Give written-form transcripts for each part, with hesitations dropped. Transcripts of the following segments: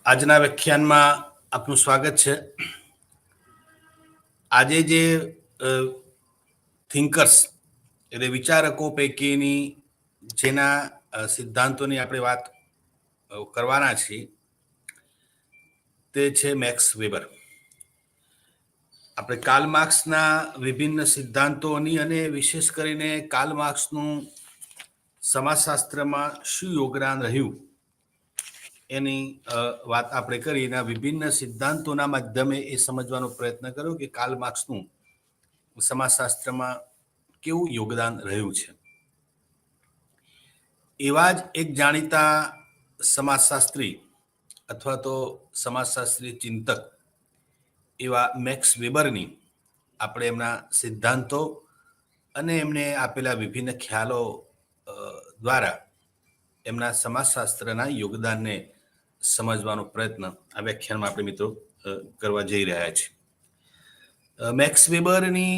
આજના વ્યાખ્યાનમાં આપનું સ્વાગત છે. આજે જે થિંકર્સ એટલે વિચારકો પૈકીની જેના સિદ્ધાંતોની આપણે વાત કરવાના છીએ તે છે મેક્સ વેબર. આપણે કાર્લ માર્ક્સના વિભિન્ન સિદ્ધાંતોની અને વિશેષ કરીને કાર્લ માર્ક્સનું સમાજશાસ્ત્રમાં શું યોગદાન રહ્યું એની વાત આપણે કરીને વિભિન્ન સિદ્ધાંતોના માધ્યમે એ સમજવાનો પ્રયત્ન કર્યો કે કાર્લ માર્ક્સનું સમાજશાસ્ત્રમાં કેવું યોગદાન રહ્યું છે. એવા જ એક જાણીતા સમાજશાસ્ત્રી અથવા તો સમાજશાસ્ત્રી ચિંતક એવા મેક્સ વેબરની આપણે એમના સિદ્ધાંતો અને એમને આપેલા વિભિન્ન ખ્યાલો દ્વારા એમના સમાજશાસ્ત્રના યોગદાનને સમજવાનો પ્રયત્ન આ વ્યાખ્યાનમાં આપણે મિત્રો કરવા જઈ રહ્યા છીએ. મેક્સ વેબરની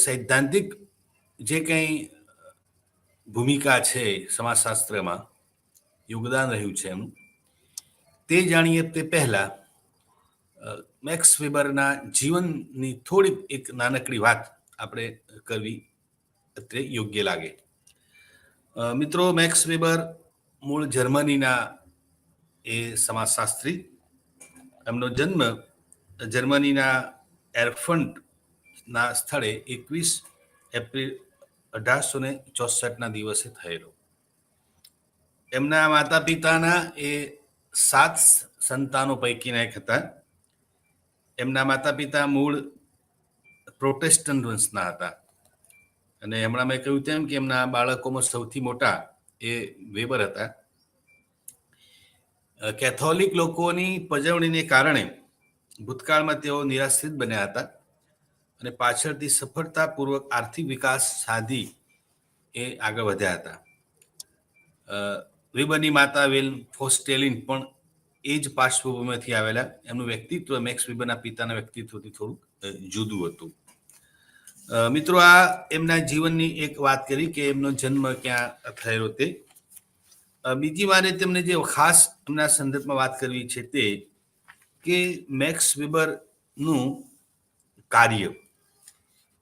સૈદ્ધાંતિક જે કંઈ ભૂમિકા છે સમાજશાસ્ત્રમાં યોગદાન રહ્યું છે એમનું તે જાણીએ તે પહેલા મેક્સ વેબરના જીવનની થોડીક એક નાનકડી વાત આપણે કરવી અત્રે યોગ્ય લાગે. મિત્રો, મેક્સ વેબર મૂળ જર્મનીના એ સમાજશાસ્ત્રી. એમનો જન્મ જર્મનીના એરફન્ટના સ્થળે 21 એપ્રિલ 1864 દિવસે થયેલો. એમના માતા પિતાના એ 7 સંતાનો પૈકીના એક હતા. એમના માતા પિતા મૂળ પ્રોટેસ્ટન્ટ વંશના હતા અને હમણાં મેં કહ્યું તેમ કે એમના બાળકોમાં સૌથી મોટા એ વેબર હતા. કેથોલિક લોકોની પજવણીને કારણે ભૂતકાળમાં તેઓ નિરાશ્રિત બન્યા હતા અને પાછળથી સફળતાપૂર્વક આર્થિક વિકાસ સાધી એ આગળ વધ્યા હતા. વેબરની માતા વેલ ફોસ્ટેલિન પણ એ જ પાર્શ્વભૂમિથી આવેલા. એમનું વ્યક્તિત્વ મેક્સ વેબરના પિતાના વ્યક્તિત્વથી થોડુંક જુદું હતું. મિત્રો, આ એમના જીવનની એક વાત કરી કે એમનો જન્મ ક્યાં થયેલો તે. બીજી વારે તેમને જે ખાસ એમના સંદર્ભમાં વાત કરવી છે તે કે મેક્સ વેબરનું કાર્ય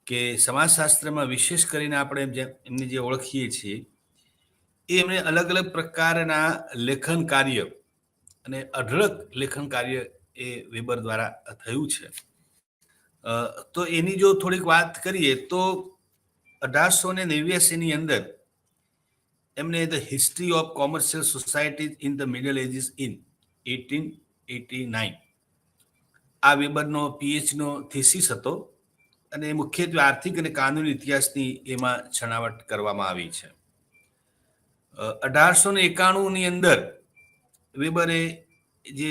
કે સમાજશાસ્ત્રમાં વિશેષ કરીને આપણે એમને જે ઓળખીએ છીએ એ એમણે અલગ અલગ પ્રકારના લેખન કાર્ય અને અઢળક લેખન કાર્ય એ વેબર દ્વારા થયું છે. તો એની જો થોડીક વાત કરીએ તો 1889 અંદર એમને the history of commercial societies in the middle ages in 1889 આ વેબરનો PhDનો થીસીસ હતો અને મુખ્યત્વે આર્થિક અને કાનૂની ઇતિહાસની એમાં છણાવટ કરવામાં આવી છે. 1891 અંદર વેબરે જે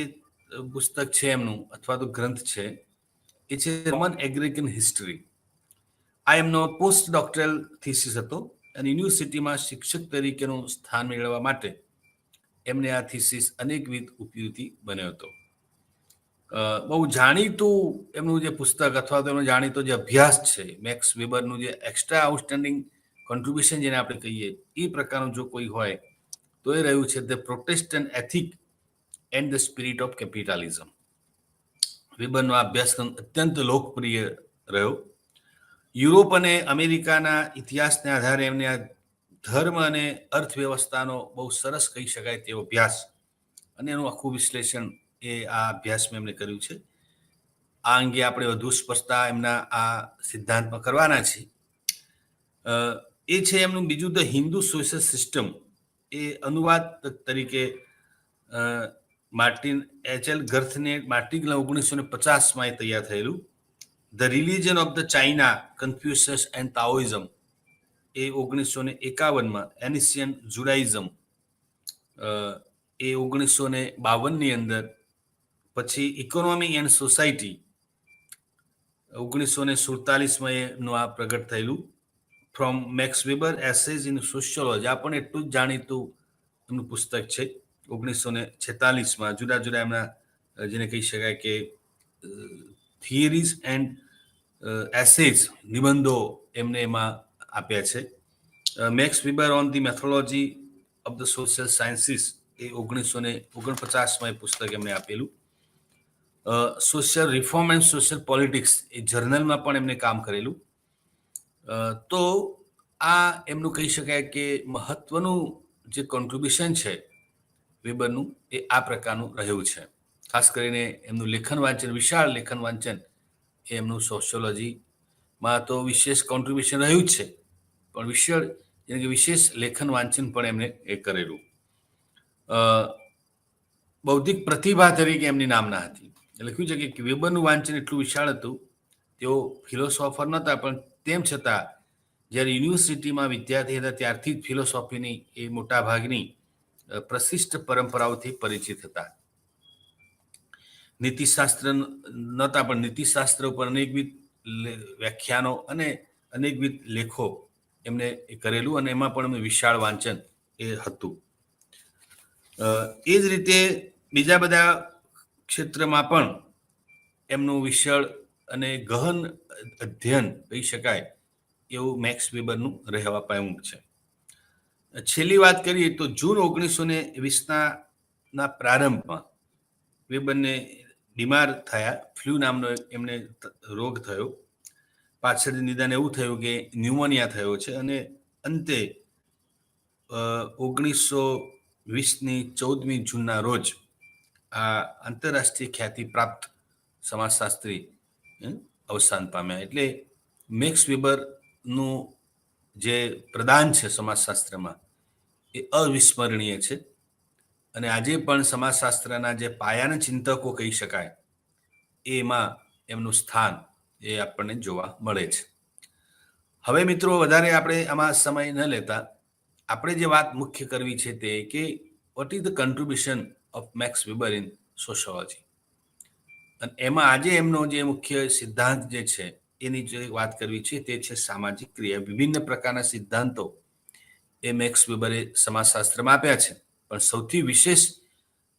પુસ્તક છે એમનું અથવા તો ગ્રંથ છે એ છે રોમન એગ્રીગન હિસ્ટ્રી. આ એમનો પોસ્ટ ડોક્ટરલ થીસીસ હતો અને યુનિવર્સિટીમાં શિક્ષક તરીકેનું સ્થાન મેળવવા માટે એમને આ થીસીસ અનેકવિધ ઉપયોગી બન્યો હતો. બહુ જાણીતું એમનું જે પુસ્તક અથવા તો એમનો જાણીતો જે અભ્યાસ છે મેક્સ વેબરનું જે એક્સ્ટ્રા આઉટસ્ટેન્ડિંગ કોન્ટ્રીબ્યુશન જેને આપણે કહીએ એ પ્રકારનું જો કોઈ હોય તો એ રહ્યું છે the Protestant ethic and the spirit of capitalism. વેબરનો અભ્યાસક્રમ અત્યંત લોકપ્રિય રહ્યો. યુરોપ અને અમેરિકાના ઇતિહાસને આધારે એમને આ ધર્મ અને અર્થવ્યવસ્થાનો બહુ સરસ કહી શકાય તેવો અભ્યાસ અને એનું આખું વિશ્લેષણ એ આ અભ્યાસમાં એમણે કર્યું છે. આ અંગે આપણે વધુ સ્પષ્ટતા એમના આ સિદ્ધાંતમાં કરવાના છીએ. એ છે એમનું બીજું ધ હિન્દુ સોશિયલ સિસ્ટમ. એ અનુવાદ તરીકે માર્ટિન HL ગર્થને માર્ટિન 1950 તૈયાર થયેલું. The religion of the China Confucius and Taoism એ 1951 એનિશિયન જુડાઇઝમ એ 1952 અંદર. પછી ઇકોનોમી એન્ડ સોસાયટી 1947 એનું આ પ્રગટ થયેલું. From Max Weber essays in sociology આ પણ એટલું જ જાણીતું એમનું પુસ્તક છે. 1946 જુદા જુદા એમના જેને કહી શકાય કે થિયરીઝ એન્ડ એસેઝ નિબંધો એમને એમાં આપ્યા છે. Max Weber on the methodology of the social sciences એ 1949માં એ પુસ્તક એમને આપેલું. Social reform and social politics એ જર્નલમાં પણ એમને કામ કરેલું. તો આ એમનું કહી શકાય કે મહત્વનું જે કોન્ટ્રીબ્યુશન છે વેબરનું એ આ પ્રકારનું રહ્યું છે. ખાસ કરીને એમનું લેખન વાંચન, વિશાળ લેખન વાંચન એ એમનું સોશિયોલોજીમાં તો વિશેષ કોન્ટ્રીબ્યુશન રહ્યું જ છે, પણ વિશેષ લેખન વાંચન પણ એમને એ કરેલું. બૌદ્ધિક પ્રતિભા તરીકે એમની નામના હતી. લખ્યું છે કે વેબરનું વાંચન એટલું વિશાળ હતું, તેઓ ફિલોસોફર નહોતા, પણ તેમ છતાં જ્યારે યુનિવર્સિટીમાં વિદ્યાર્થી હતા ત્યારથી જ ફિલોસોફીની એ મોટા ભાગની પ્રશિષ્ટ પરંપરાઓથી પરિચિત હતા. નીતિશાસ્ત્ર નહોતા, પણ નીતિશાસ્ત્ર ઉપર અનેકવિધ વ્યાખ્યાનો અને અનેકવિધ લેખો એમને કરેલું, અને એમાં પણ વિશાળ વાંચન એ હતું. એ જ રીતે બીજા બધા ક્ષેત્રમાં પણ એમનું વિશાળ અને ગહન અધ્યયન કહી શકાય એવું મેક્સ વેબરનું રહેવા પામ્યું છે. છેલ્લી વાત કરીએ તો જૂન 1920ના પ્રારંભમાં વેબરને બીમાર થયા. ફ્લૂ નામનો એમને રોગ થયો. પાછળ નિદાન એવું થયું કે ન્યુમોનિયા થયો છે, અને અંતે 1920ની 14મી જૂનના રોજ આ આંતરરાષ્ટ્રીય ખ્યાતિ પ્રાપ્ત સમાજશાસ્ત્રી અવસાન પામ્યા. એટલે મેક્સ વેબરનું જે પ્રદાન છે સમાજશાસ્ત્રમાં એ અવિસ્મરણીય છે, અને આજે પણ સમાજશાસ્ત્રના જે પાયાના ચિંતકો કહી શકાય એમાં એમનું સ્થાન એ આપણને જોવા મળે છે. હવે મિત્રો, વધારે આપણે આમાં સમય ન લેતા આપણે જે વાત મુખ્ય કરવી છે તે કે what is the contribution of Max Weber in sociology. અને એમાં આજે એમનો જે મુખ્ય સિદ્ધાંત જે છે એની જે વાત કરવી છે તે છે સામાજિક ક્રિયા. વિભિન્ન પ્રકારના સિદ્ધાંતો એ મેક્સ વેબરે સમાજશાસ્ત્રમાં આપ્યા છે, પણ સૌથી વિશેષ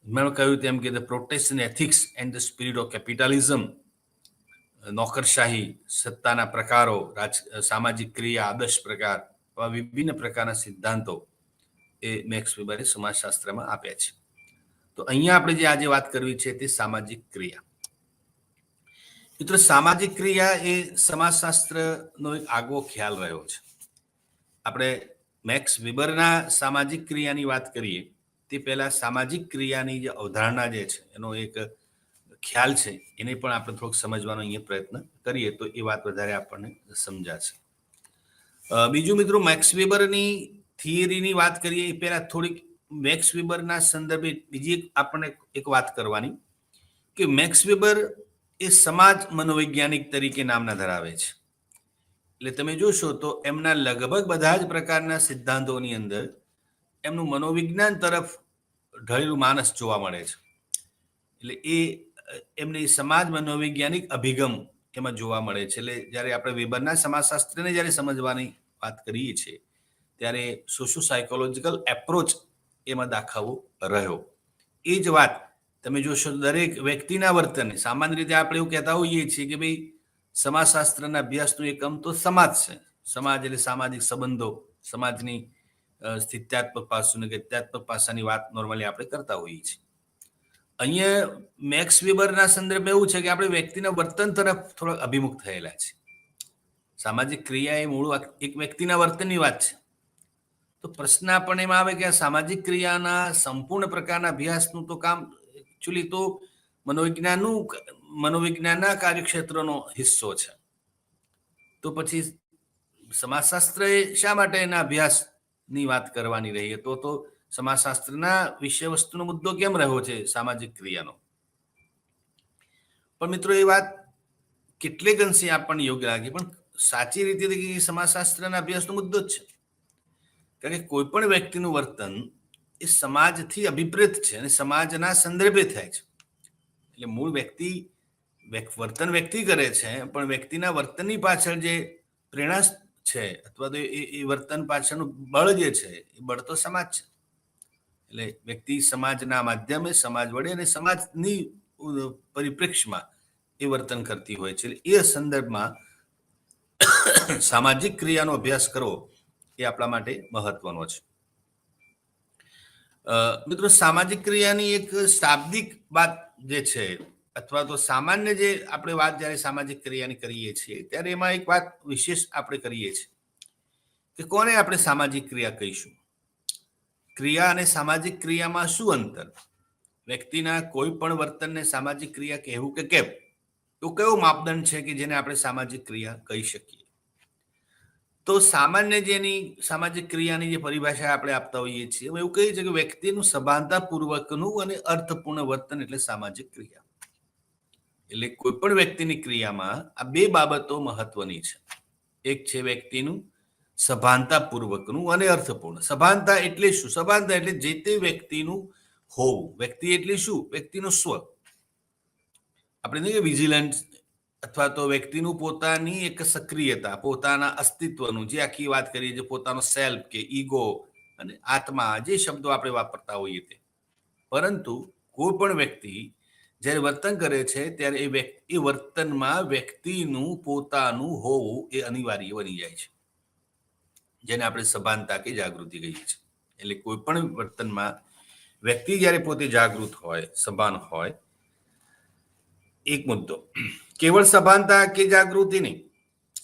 મેં કહ્યું તેમ કે the Protestant ethics and the spirit of capitalism, નોકરશાહી, સત્તાના પ્રકારો, સામાજિક ક્રિયા, આદર્શ પ્રકાર, આવા વિભિન્ન પ્રકારના સિદ્ધાંતો એ મેક્સ વેબરે સમાજશાસ્ત્રમાં આપ્યા છે. તો અહીંયા આપણે જે આજે વાત કરવી છે તે સામાજિક ક્રિયા. મિત્રો, સામાજિક ક્રિયા એ સમાજશાસ્ત્રનો એક આગવો ખ્યાલ રહ્યો છે. આપણે મેક્સ વેબરના સામાજિક ક્રિયાની વાત કરીએ તે પહેલા સામાજિક ક્રિયાની જે અવધારણા જે છે એનો એક ખ્યાલ છે એને પણ આપણે થોડોક સમજવાનો અહીંયા પ્રયત્ન કરીએ તો એ વાત વધારે આપણને સમજાશે. બીજું મિત્રો, મેક્સ વેબરની થિયરીની વાત કરીએ એ પહેલા થોડીક મેક્સ વેબરના સંદર્ભે બીજી આપણને એક વાત કરવાની કે મેક્સ વેબર એ સમાજ મનોવૈજ્ઞાનિક તરીકે નામના ધરાવે છે. એટલે તમે જોશો તો એમના લગભગ બધા જ પ્રકારના સિદ્ધાંતોની અંદર એમનું મનોવિજ્ઞાન તરફ ઢળેલું માનસ જોવા મળે છે. એટલે એ એમની સમાજ મનોવૈજ્ઞાનિક અભિગમ એમાં જોવા મળે છે. એટલે જ્યારે આપણે વેબરના સમાજશાસ્ત્રને જ્યારે સમજવાની વાત કરીએ છીએ ત્યારે સોશિયો સાયકોલોજીકલ એપ્રોચ એમાં દાખવવો રહ્યો. એ જ વાત તમે જોશો દરેક વ્યક્તિના વર્તન, સામાન્ય રીતે આપણે એવું કહેતા હોઈએ છીએ કે ભાઈ સમાજશાસ્ત્રના અભ્યાસનું એકમ તો સમાજ છે. સમાજ એટલે સામાજિક સંબંધો, સમાજની સ્થિત્યાત્મક પાસું અને ગત્યાત્મક પાસાની વાત નોર્મલી આપણે કરતા હોઈએ છીએ. અહીંયા મેક્સ વેબરના સંદર્ભે એવું છે કે આપણે વ્યક્તિના વર્તન તરફ થોડા અભિમુખ થયેલા છે. સામાજિક ક્રિયા એ મૂળ એક વ્યક્તિના વર્તનની વાત છે. તો પ્રશ્ન આપણને એમાં આવે કે આ સામાજિક ક્રિયાના સંપૂર્ણ પ્રકારના અભ્યાસનું તો કામ એકચ્યુઅલી તો મનોવિજ્ઞાનના કાર્યક્ષેત્રનો હિસ્સો છે. તો પછી સમાજશાસ્ત્રએ શા માટે એના અભ્યાસની વાત કરવાની રહી? તો સમાજશાસ્ત્રના વિષય વસ્તુનો મુદ્દો કેમ રહ્યો છે સામાજિક ક્રિયાનો? પણ મિત્રો, એ વાત કેટલેક અંશે આપણને યોગ્ય લાગે, પણ સાચી રીતે સમાજશાસ્ત્રના અભ્યાસનો મુદ્દો જ છે. કારણ કે કોઈ પણ વ્યક્તિનું વર્તન એ સમાજથી અભિપ્રેત છે અને સમાજના સંદર્ભે થાય છે. એટલે મૂળ વર્તન વ્યક્તિ કરે છે, પણ વ્યક્તિના વર્તનની પાછળ જે પ્રેરણા છે અથવા તો એ વર્તન પાછળનું બળ જે છે એ બળ તો સમાજ છે. એટલે વ્યક્તિ સમાજના માધ્યમે, સમાજ વડે અને સમાજની પરિપ્રેક્ષ્યમાં એ વર્તન કરતી હોય છે. એ સંદર્ભમાં સામાજિક ક્રિયાનો અભ્યાસ કરવો એ આપણા માટે મહત્વનો છે. મિત્રો, સામાજિક ક્રિયાની એક શાબ્દિક વાત જે છે અથવા તો સામાન્ય જે આપણે વાત જ્યારે સામાજિક ક્રિયાની કરીએ છીએ ત્યારે એમાં એક વાત વિશેષ આપણે કરીએ છીએ કે કોને આપણે સામાજિક ક્રિયા કહીશું. ક્રિયા અને સામાજિક ક્રિયામાં શું અંતર? વ્યક્તિના કોઈ પણ વર્તનને સામાજિક ક્રિયા કહેવું કે કેમ? તો કયો માપદંડ છે કે જેને આપણે સામાજિક ક્રિયા કહી શકીએ? તો સામાન્ય જેની સામાજિક ક્રિયાની જે પરિભાષા આપણે આપતા હોઈએ છીએ એવું કહીએ છીએ કે વ્યક્તિનું સભાનતાપૂર્વકનું અને અર્થપૂર્ણ વર્તન એટલે સામાજિક ક્રિયા. એટલે કોઈ પણ વ્યક્તિની ક્રિયામાં આ બે બાબતો મહત્વની છે. એક છે વ્યક્તિનું સભાનતાપૂર્વકનું અને અર્થપૂર્ણ. સભાનતા એટલે શું? સભાનતા એટલે જે તે વ્યક્તિનું હોવું. વ્યક્તિ એટલે શું? વ્યક્તિનું સ્વ. આપણે નહીં કે વિજિલન્સ અથવા તો વ્યક્તિનું પોતાની એક સક્રિયતા, પોતાના અસ્તિત્વનું જે આખી વાત કરીએ જે પોતાનો સેલ્ફ કે ઈગો અને આત્મા જે શબ્દો આપણે વાપરતા હોઈએ તે. પરંતુ કોઈ પણ વ્યક્તિ જ્યારે વર્તન કરે છે ત્યારે એ વર્તનમાં વ્યક્તિનું પોતાનું હોવું એ અનિવાર્ય બની જાય છે, જેને આપણે સભાનતા કે જાગૃતિ કહીએ છીએ. એટલે કોઈ પણ વર્તનમાં વ્યક્તિ જ્યારે પોતે જાગૃત હોય, સભાન હોય, એક મુદ્દો. કેવળ સભાનતા કે જાગૃતિ નહીં,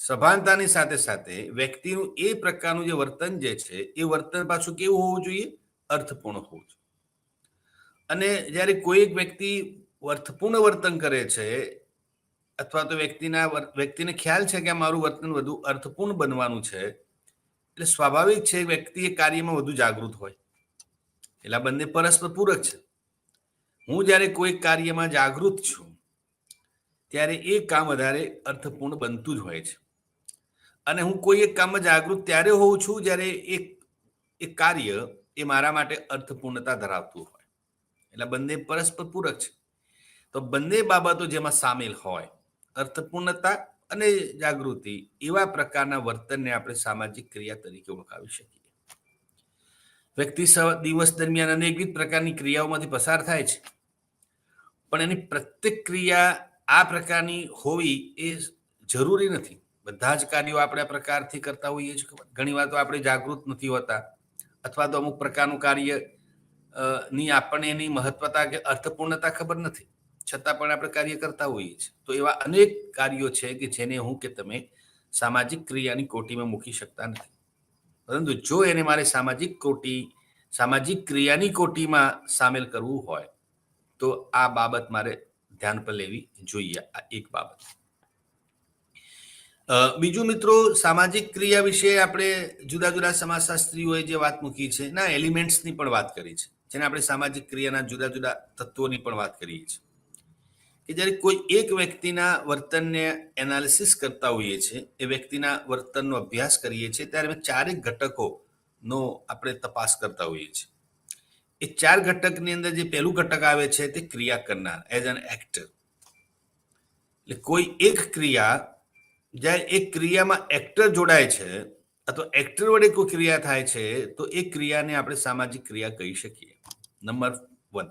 સભાનતાની સાથે સાથે વ્યક્તિનું એ પ્રકારનું જે વર્તન જે છે એ વર્તન પાછું કેવું હોવું જોઈએ? અર્થપૂર્ણ હોવું જોઈએ. અને જ્યારે કોઈ એક વ્યક્તિ અર્થપૂર્ણ વર્તન કરે છે અથવા તો વ્યક્તિને ખ્યાલ છે કે મારું વર્તન વધુ અર્થપૂર્ણ બનવાનું છે, એટલે સ્વાભાવિક છે વ્યક્તિ એ કાર્યમાં વધુ જાગૃત હોય. એટલે બંને પરસ્પર પૂરક છે. હું જ્યારે કોઈ કાર્યમાં જાગૃત છું ત્યારે એ કામ વધારે અર્થપૂર્ણ બનતું જ હોય છે. અને હું કોઈ એક કામમાં જાગૃત ત્યારે હોઉં છું જ્યારે એક કાર્ય એ મારા માટે અર્થપૂર્ણતા ધરાવતું હોય. એટલે બંને પરસ્પર પૂરક છે. તો બંને બાબતો જેમાં સામેલ હોય, અર્થપૂર્ણતા અને જાગૃતિ, એવા પ્રકારના વર્તનને આપણે સામાજિક ક્રિયા તરીકે ઓળખાવી શકીએ. વ્યક્તિ દિવસ દરમિયાન અનેકવિધ પ્રકારની ક્રિયાઓમાંથી પસાર થાય છે, પણ એની પ્રત્યેક ક્રિયા આ પ્રકારની હોવી એ જરૂરી નથી. બધા જ કાર્યો આપણે આ પ્રકારથી કરતા હોઈએ છીએ. ઘણી વાર તો આપણે જાગૃત નથી હોતા અથવા તો અમુક પ્રકારનું કાર્ય ની આપણને એની મહત્વતા કે અર્થપૂર્ણતા ખબર નથી, છતાં પણ આપણે કાર્ય કરતા હોઈએ છીએ. તો એવા અનેક કાર્યો છે કે જેને હું કે તમે સામાજિક ક્રિયાની કોટીમાં મૂકી શકતા નથી. પરંતુ જો એને મારે સામાજિક ક્રિયાની કોટીમાં સામેલ કરવું હોય તો આ બાબત મારે ધ્યાન પર લેવી જોઈએ. આ એક બાબત. બીજું મિત્રો, સામાજિક ક્રિયા વિશે આપણે જુદા જુદા સમાજશાસ્ત્રીઓએ જે વાત મૂકી છે ના એલિમેન્ટ્સની પણ વાત કરી છે, જેને આપણે સામાજિક ક્રિયાના જુદા જુદા તત્વોની પણ વાત કરીએ છીએ. કે જ્યારે કોઈ એક વ્યક્તિના વર્તનને એનાલિસિસ કરતા હોઈએ છીએ, એ વ્યક્તિના વર્તનનો અભ્યાસ કરીએ છીએ, ત્યારે ચારેક ઘટકોનો આપણે તપાસ કરતા હોઈએ છીએ. એ ચાર ઘટકની અંદર જે પહેલું ઘટક આવે છે તે ક્રિયા કરનાર, એઝ એન એક્ટર. એટલે કોઈ એક ક્રિયા, જ્યારે એક ક્રિયામાં એક્ટર જોડાય છે અથવા એક્ટર વડે કોઈ ક્રિયા થાય છે તો એ ક્રિયાને આપણે સામાજિક ક્રિયા કહી શકીએ. નંબર 1.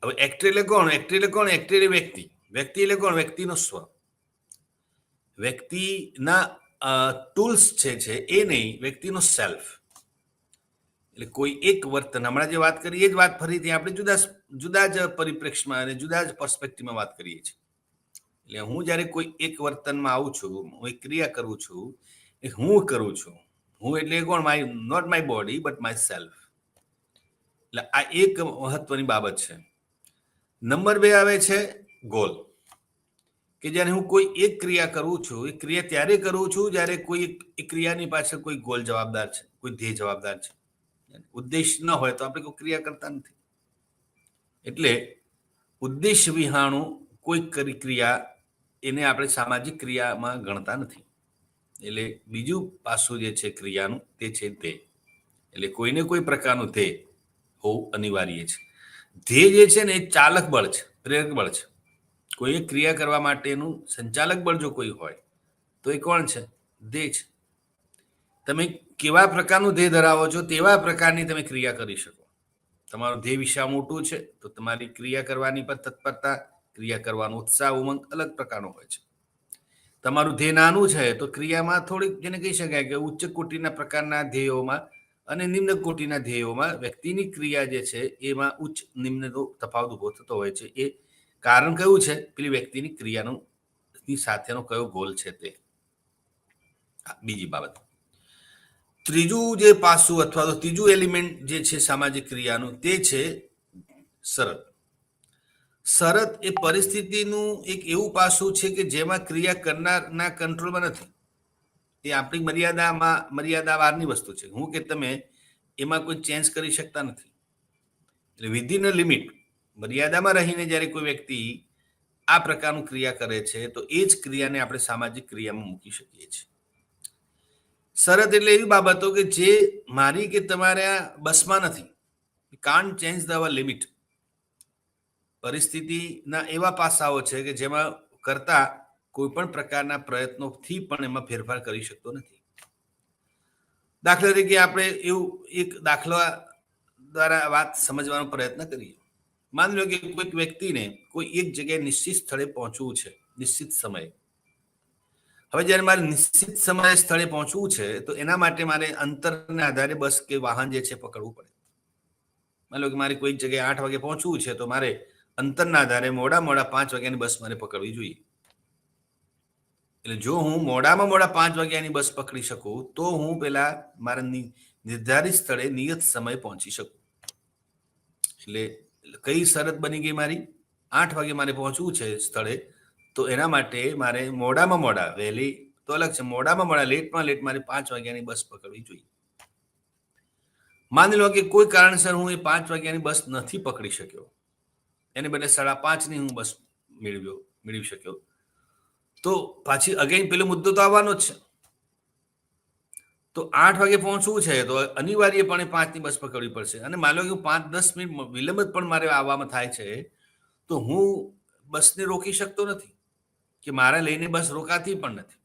હવે એક્ટર એટલે કોણ? એક્ટર એટલે વ્યક્તિ. વ્યક્તિ એટલે કોણ? વ્યક્તિનો સ્વ. વ્યક્તિના ટૂલ્સ છે એ નહીં, વ્યક્તિનો સેલ્ફ. એટલે કોઈ એક વર્તન, હમણાં જે વાત કરી એ જ વાત ફરીથી આપણે જુદા જ પરિપ્રેક્ષમાં અને જુદા જ પર્સપેક્ટિવમાં વાત કરીએ છીએ. એટલે હું જ્યારે કોઈ એક વર્તનમાં આવું છું, હું એક ક્રિયા કરું છું, એ હું કરું છું. હું એટલે કોણ? Not my body but my self. એટલે આ એક મહત્વની બાબત છે. નંબર 2 આવે છે ગોલ. કે જ્યારે હું કોઈ એક ક્રિયા કરું છું, એ ક્રિયા ત્યારે કરું છું જ્યારે કોઈ એક ક્રિયાની પાછળ કોઈ ગોલ જવાબદાર છે, કોઈ ધ્યેય જવાબદાર છે. ઉદ્દેશ ન હોય તો આપણે કોઈ ક્રિયા કરતા નથી. એટલે ઉદ્દેશ વિહાણું કોઈ ક્રિયા એને આપણે સામાજિક ક્રિયામાં ગણતા નથી. એટલે બીજું પાસું જે છે ક્રિયાનું તે છે ધ્યેય. એટલે કોઈને કોઈ પ્રકારનું ધ્યેય હોવું અનિવાર્ય છે. ધ્યેય જે છે ને એ ચાલક બળ છે, પ્રેરક બળ છે. કોઈ એક ક્રિયા કરવા માટેનું સંચાલક બળ જો કોઈ હોય તો એ કોણ છે? ધ્યેય છે. તમે કેવા પ્રકારનું ધ્યેય ધરાવો છો તેવા પ્રકારની તમે ક્રિયા કરી શકો. તમારું ધ્યેય વિશાળ મોટું છે તો તમારી ક્રિયા કરવાની પર તત્પરતા, ક્રિયા કરવાનો ઉત્સાહ, ઉમંગ અલગ પ્રકારનો હોય છે. તમારું ધ્યેય નાનું છે તો ક્રિયામાં થોડીક, જેને કહી શકાય કે ઉચ્ચ કોટીના પ્રકારના ધ્યેયોમાં અને નિમ્ન કોટીના ધ્યેયોમાં વ્યક્તિની ક્રિયા જે છે એમાં ઉચ્ચ નિમ્નનો તફાવત ઉભો થતો હોય છે. એ કારણ કયું છે? પેલી વ્યક્તિની ક્રિયાનું સાથેનો કયો ગોલ છે તે. બીજી બાબત. ત્રીજું જે પાસું અથવા તો ત્રીજું એલિમેન્ટ જે છે સામાજિક ક્રિયાનું તે છે શરત. શરત એ પરિસ્થિતિનું એક એવું પાસું છે કે જેમાં ક્રિયા કરનારના કંટ્રોલમાં નથી. એ આપણી મર્યાદા બહારની વસ્તુ છે. હું કે તમે એમાં કોઈ ચેન્જ કરી શકતા નથી. એટલે વિધિન અ લિમિટ, મર્યાદામાં રહીને જ્યારે કોઈ વ્યક્તિ આ પ્રકારનું ક્રિયા કરે છે તો એ જ ક્રિયાને આપણે સામાજિક ક્રિયામાં મૂકી શકીએ છીએ. શરત એટલે એવી બાબતો કે જે મારી કે તમારા બસમાં નથી. Can't change the hour limit. પરિસ્થિતિના એવા પાસાઓ છે કે જેમાં કરતા કોઈ પણ પ્રકારના પ્રયત્નોથી પણ એમાં ફેરફાર કરી શકતો નથી. દાખલા તરીકે આપણે એવું એક દાખલા દ્વારા વાત સમજવાનો પ્રયત્ન કરીએ. માની લો કે કોઈક વ્યક્તિને કોઈ એક જગ્યાએ નિશ્ચિત સ્થળે પહોંચવું છે નિશ્ચિત સમયે. હવે જ્યારે મારે નિશ્ચિત સમયે સ્થળે પહોંચવું છે તો એના માટે મારે અંતરના આધારે બસ કે વાહન જે છે પકડવું પડે. માની લો કે મારે કોઈક જગ્યાએ 8 વાગે પહોંચવું છે તો મારે અંતરના આધારે મોડા 5 વાગ્યાની બસ મારે પકડવી જોઈએ. એટલે જો હું મોડામાં 5 વાગ્યાની બસ પકડી શકું તો હું પેલા મારા નિર્ધારિત સ્થળે નિયત સમય પહોંચી શકું. એટલે કઈ શરત બની ગઈ મારી? 8 વાગે મારે પહોંચવું છે સ્થળે, તો એના માટે મારે મોડામાં મોડા, વહેલી તો અલગ છે, મોડામાં મોડા, લેટમાં લેટ મારે 5 વાગ્યાની બસ પકડવી જોઈએ. માની લો કે કોઈ કારણસર હું એ 5 વાગ્યાની બસ નથી પકડી શક્યો, એને બદલે 5:30ની હું બસ મેળવી શક્યો, તો પાછી અગેન પેલો મુદ્દો તો આવવાનો જ છે. તો 8 વાગે પહોંચવું છે તો અનિવાર્યપણે 5ની બસ પકડવી પડશે. અને માની લો કે 5-10 મિનિટ વિલંબ પણ મારે આવવામાં થાય છે તો હું બસને રોકી શકતો નથી કે મારા લઈને બસ રોકાતી પણ નથી.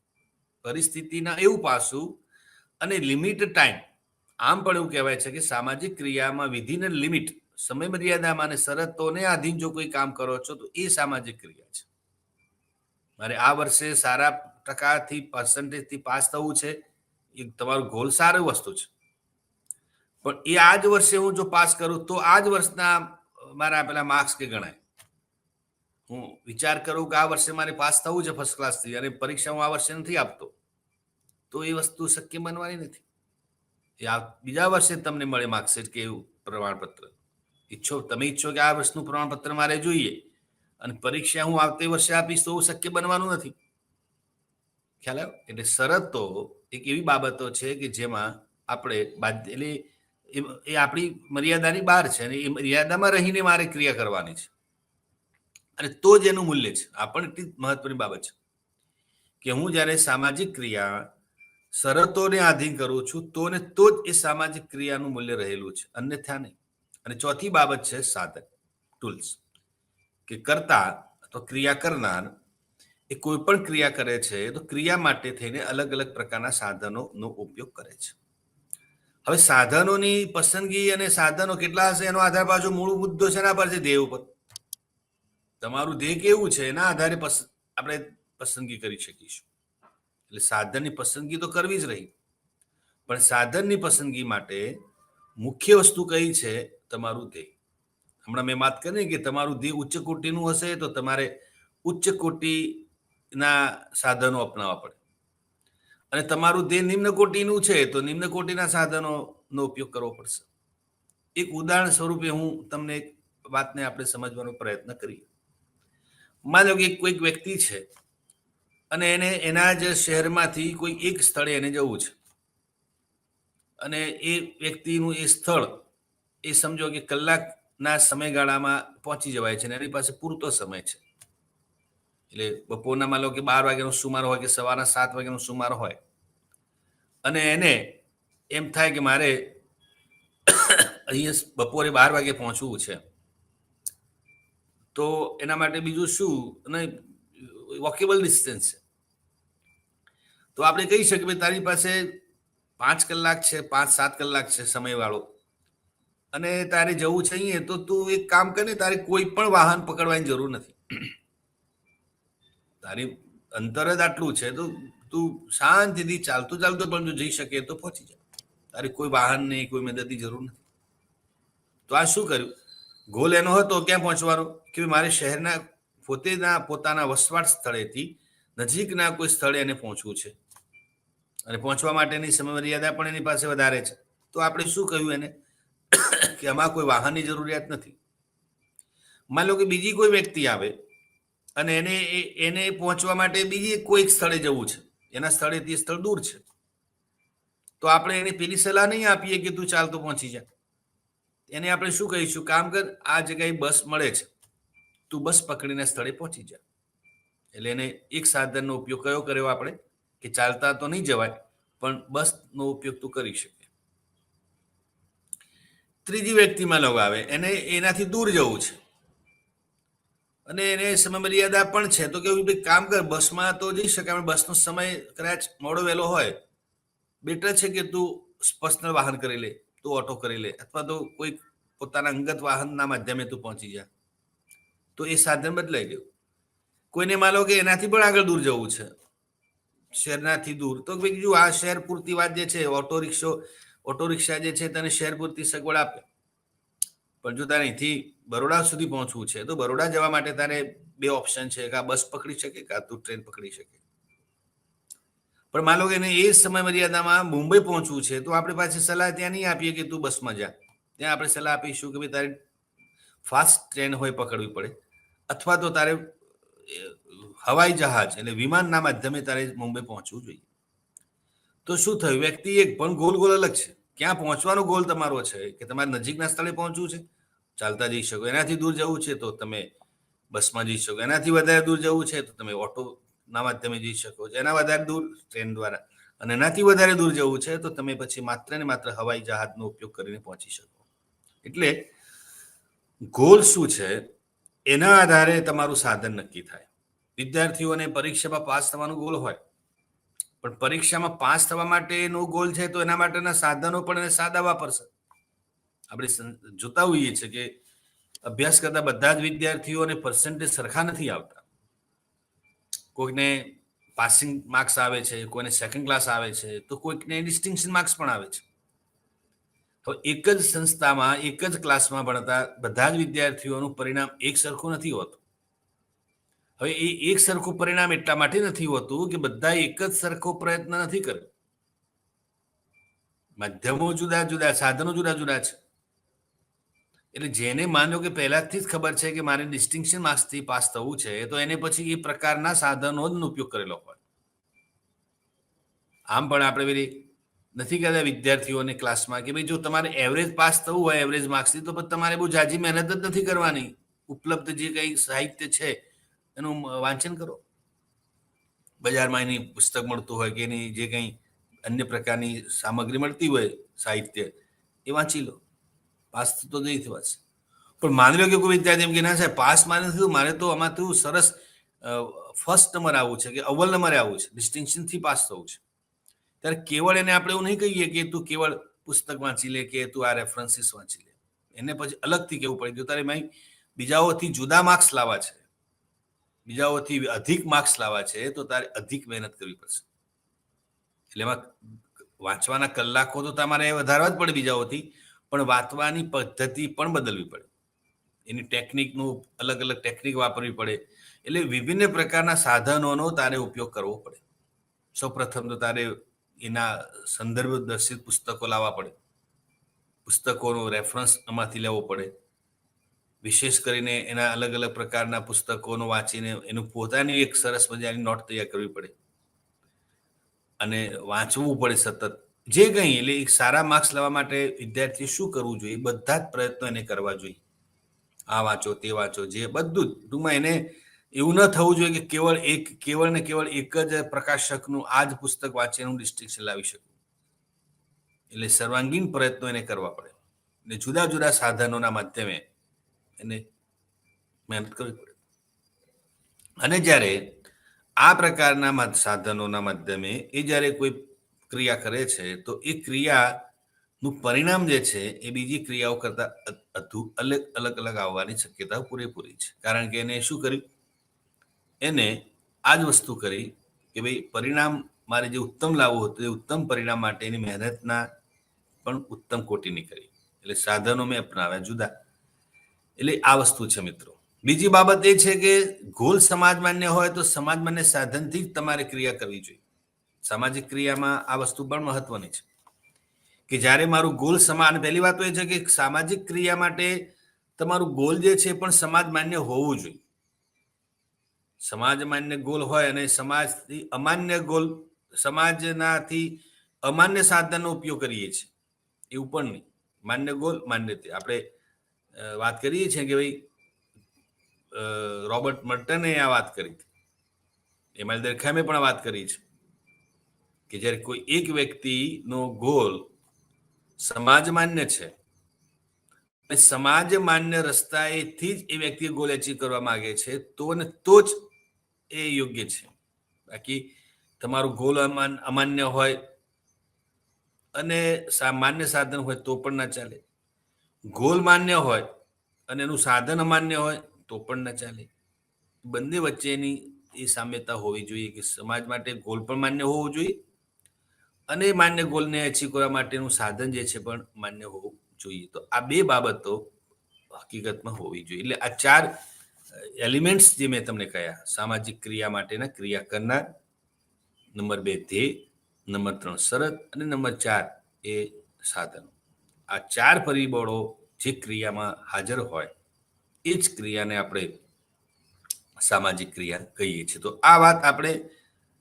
પરિસ્થિતિના એવું પાસું અને લિમિટ ટાઈમ. આમ પણ એવું કહેવાય છે કે સામાજિક ક્રિયામાં વિધિન લિમિટ, સમય મર્યાદામાં અને શરતોને આધીન જો કોઈ કામ કરો છો તો એ સામાજિક ક્રિયા છે. મારે આ વર્ષે સારા ટકાથી પર્સન્ટેજથી પાસ થવું છે, એ તમારું ગોલ સારી વસ્તુ છે, પણ એ આ જ વર્ષે હું જો પાસ કરું તો આ જ વર્ષના મારા પેલા માર્ક્સ કે ગણાય. હું વિચાર કરું કે આ વર્ષે મારે પાસ થવું છે ફર્સ્ટ ક્લાસથી અને પરીક્ષા હું આ વર્ષે નથી આપતો તો એ વસ્તુ શક્ય બનવાની નથી. બીજા વર્ષે તમને મળે માર્કશીટ કે એવું પ્રમાણપત્ર. તમે ઈચ્છો કે આ વર્ષનું પ્રમાણપત્ર મારે જોઈએ અને પરીક્ષા હું આવતી વર્ષે આપીશ તો શક્ય બનવાનું નથી. ખ્યાલ આવ્યો? એટલે શરતો એક એવી બાબતો છે કે જેમાં આપણે એટલે એ આપણી મર્યાદાની બહાર છે અને એ મર્યાદામાં રહીને મારે ક્રિયા કરવાની છે અને તો જ એનું મૂલ્ય છે. આ પણ એટલી મહત્વની બાબત છે કે હું જ્યારે સામાજિક ક્રિયા શરતોને આધીન કરું છું તો જ એ સામાજિક ક્રિયાનું મૂલ્ય રહેલું છે, અન્યથા નહીં. અને ચોથી બાબત છે સાધન, ટૂલ્સ. કે કરતા અથવા ક્રિયા કરનાર એ કોઈ પણ ક્રિયા કરે છે તો ક્રિયા માટે થઈને અલગ અલગ પ્રકારના સાધનોનો ઉપયોગ કરે છે. હવે સાધનોની પસંદગી અને સાધનો કેટલા હશે એનો આધાર પાછો મૂળ મુદ્દો છે એના પર છે, ધ્યેય ઉપર. તમારું ધ્યેય કેવું છે એના આધારે આપણે પસંદગી કરી શકીશું. એટલે સાધનની પસંદગી તો કરવી જ રહી, પણ સાધનની પસંદગી માટે મુખ્ય વસ્તુ કઈ છે? તમારું ધ્યેય. હમણાં મેં વાત કરી કે તમારું ધ્યેય ઉચ્ચ કોટીનું હશે તો તમારે ઉચ્ચ કોટીના સાધનો અપનાવવા પડે અને તમારું ધ્યેય નિમ્ન કોટીનું છે તો નિમ્ન કોટીના સાધનોનો ઉપયોગ કરવો પડશે. એક ઉદાહરણ સ્વરૂપે હું તમને એક વાતને આપણે સમજવાનો પ્રયત્ન કરીએ. માની લો કે કોઈક વ્યક્તિ છે અને એને એના જ શહેરમાંથી કોઈ એક સ્થળે એને જવું છે અને એ વ્યક્તિનું એ સ્થળ એ સમજો કે કલાકના સમયગાળામાં પહોંચી જવાય છે અને એની પાસે પૂરતો સમય છે. એટલે બપોરના માની લો કે 12 વાગ્યાનો સુમારો હોય કે સવારના 7 વાગ્યાનો સુમારો હોય અને એને એમ થાય કે મારે અહીંયા બપોરે 12 વાગે પહોંચવું છે, તો એના માટે બીજું શું? અને વોકેબલ ડિસ્ટન્સ છે તો આપણે કહી શકીએ કે તારી પાસે 5 કલાક છે, 5-7 કલાક છે સમયવાળો અને તારે જવું છે અહીંયા, તો તું એક કામ કરે, તારે કોઈ પણ વાહન પકડવાની જરૂર નથી. તારી અંતર જ આટલું છે તો તું શાંતિથી ચાલતું પણ જો જઈ શકે તો પહોંચી જાય. અરે કોઈ વાહન નહીં, કોઈ મદદની જરૂર નથી. તો આ શું કર્યું? ગોલ એનો હતો ક્યાં પહોંચવાનો કે મારે શહેરના પોતાના વસવાટ સ્થળેથી નજીકના કોઈ સ્થળે એને પહોંચવું છે, અને પહોંચવા માટેની સમય મર્યાદા પણ એની પાસે વધારે છે. તો આપણે શું કહ્યું એને કે આમાં કોઈ વાહનની જરૂરિયાત નથી. માન લો કે બીજી કોઈ વ્યક્તિ આવે અને એને પહોંચવા માટે બીજી કોઈક સ્થળે જવું છે, એના સ્થળેથી સ્થળ દૂર છે, તો આપણે એને પેલી સલાહ નહીં આપીએ કે તું ચાલતો પહોંચી જા. એને આપણે શું કહીશું, કામ કર, આ જગ્યાએ બસ મળે છે, તું બસ પકડીને સ્થળે પહોંચી જા. એટલે એને એક સાધનનો ઉપયોગ કયો કર્યો આપણે કે ચાલતા તો નહીં જવાય, પણ બસનો ઉપયોગ તું કરી શકે. ત્રીજી વ્યક્તિમાં લોકો આવે, એને એનાથી દૂર જવું છે અને એને સમય મર્યાદા પણ છે, તો કેવું ભાઈ કામ કર, બસમાં તો જઈ શકે, બસનો સમય કદાચ મોડો વહેલો હોય, બેટર છે કે તું પર્સનલ વાહન કરી લે, તું ઓટો કરી લે, અથવા તો કોઈ પોતાના અંગત વાહનના માધ્યમે તું પહોંચી જા. તો એ સાધન બદલાઈ ગયું. કોઈને માનો કે એનાથી પણ આગળ દૂર જવું છે, શહેરનાથી દૂર, તો બીજું આ શહેર પૂરતી વાત જે છે, ઓટો રિક્ષા જે છે તને શહેર પૂરતી સગવડ આપે. પણ જો તારે અહીંથી બરોડા સુધી પહોંચવું છે, તો બરોડા જવા માટે તારે બે ઓપ્શન છે, કે આ બસ પકડી શકે, કે તું ટ્રેન પકડી શકે. પણ માનો કે એને એ સમય મર્યાદામાં મુંબઈ પહોંચવું છે, તો આપણે પાછી સલાહ ત્યાં નહીં આપીએ કે તું બસમાં જા. ત્યાં આપણે સલાહ આપીશું કે ભાઈ તારે ફાસ્ટ ટ્રેન હોય પકડવી પડે, અથવા તો તારે હવાઈ જહાજ એટલે વિમાનના માધ્યમે તારે મુંબઈ પહોંચવું જોઈએ. તો શું થયું? વ્યક્તિ એક પણ ગોલ અલગ છે. ક્યાં પહોંચવાનો ગોલ તમારો છે કે તમારે નજીકના સ્થળે પહોંચવું છે, ચાલતા જઈ શકો. એનાથી દૂર જવું છે તો તમે બસમાં જઈ શકો. એનાથી વધારે દૂર જવું છે તો તમે ઓટોના માધ્યમે જઈ શકો. એના વધારે દૂર ટ્રેન દ્વારા, અને એનાથી વધારે દૂર જવું છે તો તમે પછી માત્ર ને માત્ર હવાઈ જહાજનો ઉપયોગ કરીને પહોંચી શકો. એટલે ગોલ શું છે એના આધારે તમારું સાધન નક્કી થાય. વિદ્યાર્થીઓને પરીક્ષામાં પાસ થવાનું ગોલ હોય, પણ પરીક્ષામાં પાસ થવા માટેનો ગોલ છે તો એના માટેના સાધનો પણ એને સાદા વાપરશે. આપણે જોતા હોઈએ છીએ કે અભ્યાસ કરતા બધા જ વિદ્યાર્થીઓને પર્સન્ટેજ સરખા નથી આવતા. કોઈને પાસિંગ માર્ક્સ આવે છે, કોઈને સેકન્ડ ક્લાસ આવે છે, તો કોઈકને ડિસ્ટિંક્શન માર્ક્સ પણ આવે છે. તો એક જ સંસ્થામાં એક જ ક્લાસમાં ભણતા બધા જ વિદ્યાર્થીઓનું પરિણામ એક સરખું નથી હોતું. હવે એ એક સરખું પરિણામ એટલા માટે નથી હોતું કે બધા એક જ સરખો પ્રયત્ન નથી કર્યો. માધ્યમો જુદા જુદા, સાધનો જુદા જુદા છે. એટલે જેને માનો કે પહેલાથી જ ખબર છે કે મારે ડિસ્ટિંક્શન માર્ક્સથી પાસ થવું છે, તો એને પછી એ પ્રકારના સાધનો જ ઉપયોગ કરેલો હોય. આમ પણ આપણે પેલી નથી કહેતા વિદ્યાર્થીઓને ક્લાસમાં કે ભાઈ જો તમારે એવરેજ પાસ થવું હોય એવરેજ માર્ક્સથી, તો પછી તમારે બહુ જાજી મહેનત જ નથી કરવાની. ઉપલબ્ધ જે કંઈ સાહિત્ય છે એનું વાંચન કરો. બજારમાં એની પુસ્તક મળતું હોય કે એની જે કંઈ અન્ય પ્રકારની સામગ્રી મળતી હોય સાહિત્ય, એ વાંચી લો. પાસ તો નહીં થવાશે. પણ માની લો કે કોઈ વિદ્યાર્થી એમ કે ના સાહેબ પાસ મારે નથી, મારે તો આમાં સરસ ફર્સ્ટ નંબર આવવું છે કે અવ્વલ નંબરે આવવું છે, ડિસ્ટિંક્શનથી પાસ થવું છે. ત્યારે કેવળ એને આપણે એવું નહીં કહીએ કે તું કેવળ પુસ્તક વાંચી લે કે તું આ રેફરન્સીસ વાંચી લે. એને પછી અલગથી કહેવું પડે, જો તારે બીજાઓથી જુદા માર્ક્સ લાવવા છે, બીજાઓથી અધિક માર્ક્સ લાવવા છે, તો તારે અધિક મહેનત કરવી પડશે. એટલે એમાં વાંચવાના કલાકો તો તમારે વધારવા જ પડે બીજાઓથી, પણ વાંચવાની પદ્ધતિ પણ બદલવી પડે. એની ટેકનિકનું અલગ અલગ ટેકનિક વાપરવી પડે. એટલે વિભિન્ન પ્રકારના સાધનોનો તારે ઉપયોગ કરવો પડે. સૌપ્રથમ તો તારે એના સંદર્ભ દર્શિત પુસ્તકો લાવવા પડે. પુસ્તકોનો રેફરન્સ એમાંથી લેવો પડે. વિશેષ કરીને એના અલગ અલગ પ્રકારના પુસ્તકોનો વાંચીને એનું પોતાની એક સરસ મજાની નોટ તૈયાર કરવી પડે અને વાંચવું પડે સતત. જે કંઈ એટલે એક સારા માર્ક્સ લાવવા માટે વિદ્યાર્થીએ શું કરવું જોઈએ, બધા જ પ્રયત્નો એને કરવા જોઈએ. આ વાંચો, તે વાંચો, જે બધું જ ટૂંકમાં એને એવું ન થવું જોઈએ કે કેવળ ને કેવળ એક જ પ્રકાશકનું આ જ પુસ્તક વાંચીને ડિસ્ટિંક્શન લાવી શકું. એટલે સર્વાંગીણ પ્રયત્નો એને કરવા પડે અને જુદા જુદા સાધનોના માધ્યમે એને મહેનત કરવી પડે. અને જ્યારે આ પ્રકારના સાધનોના માધ્યમે એ જ્યારે કોઈ ક્રિયા કરે છે, તો એ ક્રિયાનું પરિણામ જે છે એ બીજી ક્રિયાઓ કરતા અલગ અલગ આવવાની શક્યતાઓ પૂરેપૂરી છે. કારણ કે એને શું કર્યું, એને આ જ વસ્તુ કરી કે ભાઈ પરિણામ મારે જે ઉત્તમ લાવવું હતું એ ઉત્તમ પરિણામ માટેની મહેનતના પણ ઉત્તમ કોટીની કરી. એટલે સાધનો મેં અપનાવ્યા જુદા. એટલે આ વસ્તુ છે મિત્રો. બીજી બાબત એ છે કે ગોલ સમાજ માન્ય હોય તો સમાજ માન્ય સાધનથી જ તમારે ક્રિયા કરવી જોઈએ. સામાજિક ક્રિયામાં આ વસ્તુ પણ મહત્વની છે કે જ્યારે મારું ગોલ સમાન, પહેલી વાત તો એ છે કે સામાજિક ક્રિયા માટે તમારું ગોલ જે છે પણ સમાજ માન્ય હોવું જોઈએ. સમાજ માન્ય ગોલ હોય અને સમાજથી અમાન્ય ગોલ, સમાજનાથી અમાન્ય સાધનનો ઉપયોગ કરીએ છીએ એવું પણ નહીં. માન્ય ગોલ માન્ય તે આપણે વાત કરીએ છીએ કે ભાઈ રોબર્ટ મર્ટને આ વાત કરી હતી, એમાઇલ ખામે પણ વાત કરી છે કે જ્યારે કોઈ એક વ્યક્તિનો ગોલ સમાજ માન્ય છે અને સમાજ માન્ય રસ્તાએથી જ એ વ્યક્તિ ગોલ અચીવ કરવા માંગે છે તો જ એ યોગ્ય છે. બાકી તમારું ગોલ અમાન્ય હોય અને માન્ય સાધન હોય તો પણ ના ચાલે. ગોલ માન્ય હોય અને એનું સાધન અમાન્ય હોય તો પણ ના ચાલે. બંને વચ્ચેની એ સામ્યતા હોવી જોઈએ કે સમાજ માટે ગોલ પણ માન્ય હોવું જોઈએ અને માન્ય ગોલને અચીવ કરવા માટેનું સાધન જે છે પણ માન્ય હોવું જોઈએ. તો આ બે બાબતો હકીકતમાં હોવી જોઈએ. એટલે આ 4 એલિમેન્ટ્સ જે મેં તમને કહ્યા, સામાજિક ક્રિયા માટેના ક્રિયા કરનાર, નંબર 2 ધ્યેય, નંબર 3 શરત અને નંબર 4 એ સાધનો. આ 4 પરિબળો જે ક્રિયામાં હાજર હોય એ જ ક્રિયાને આપણે સામાજિક ક્રિયા કહીએ છીએ. તો આ વાત આપણે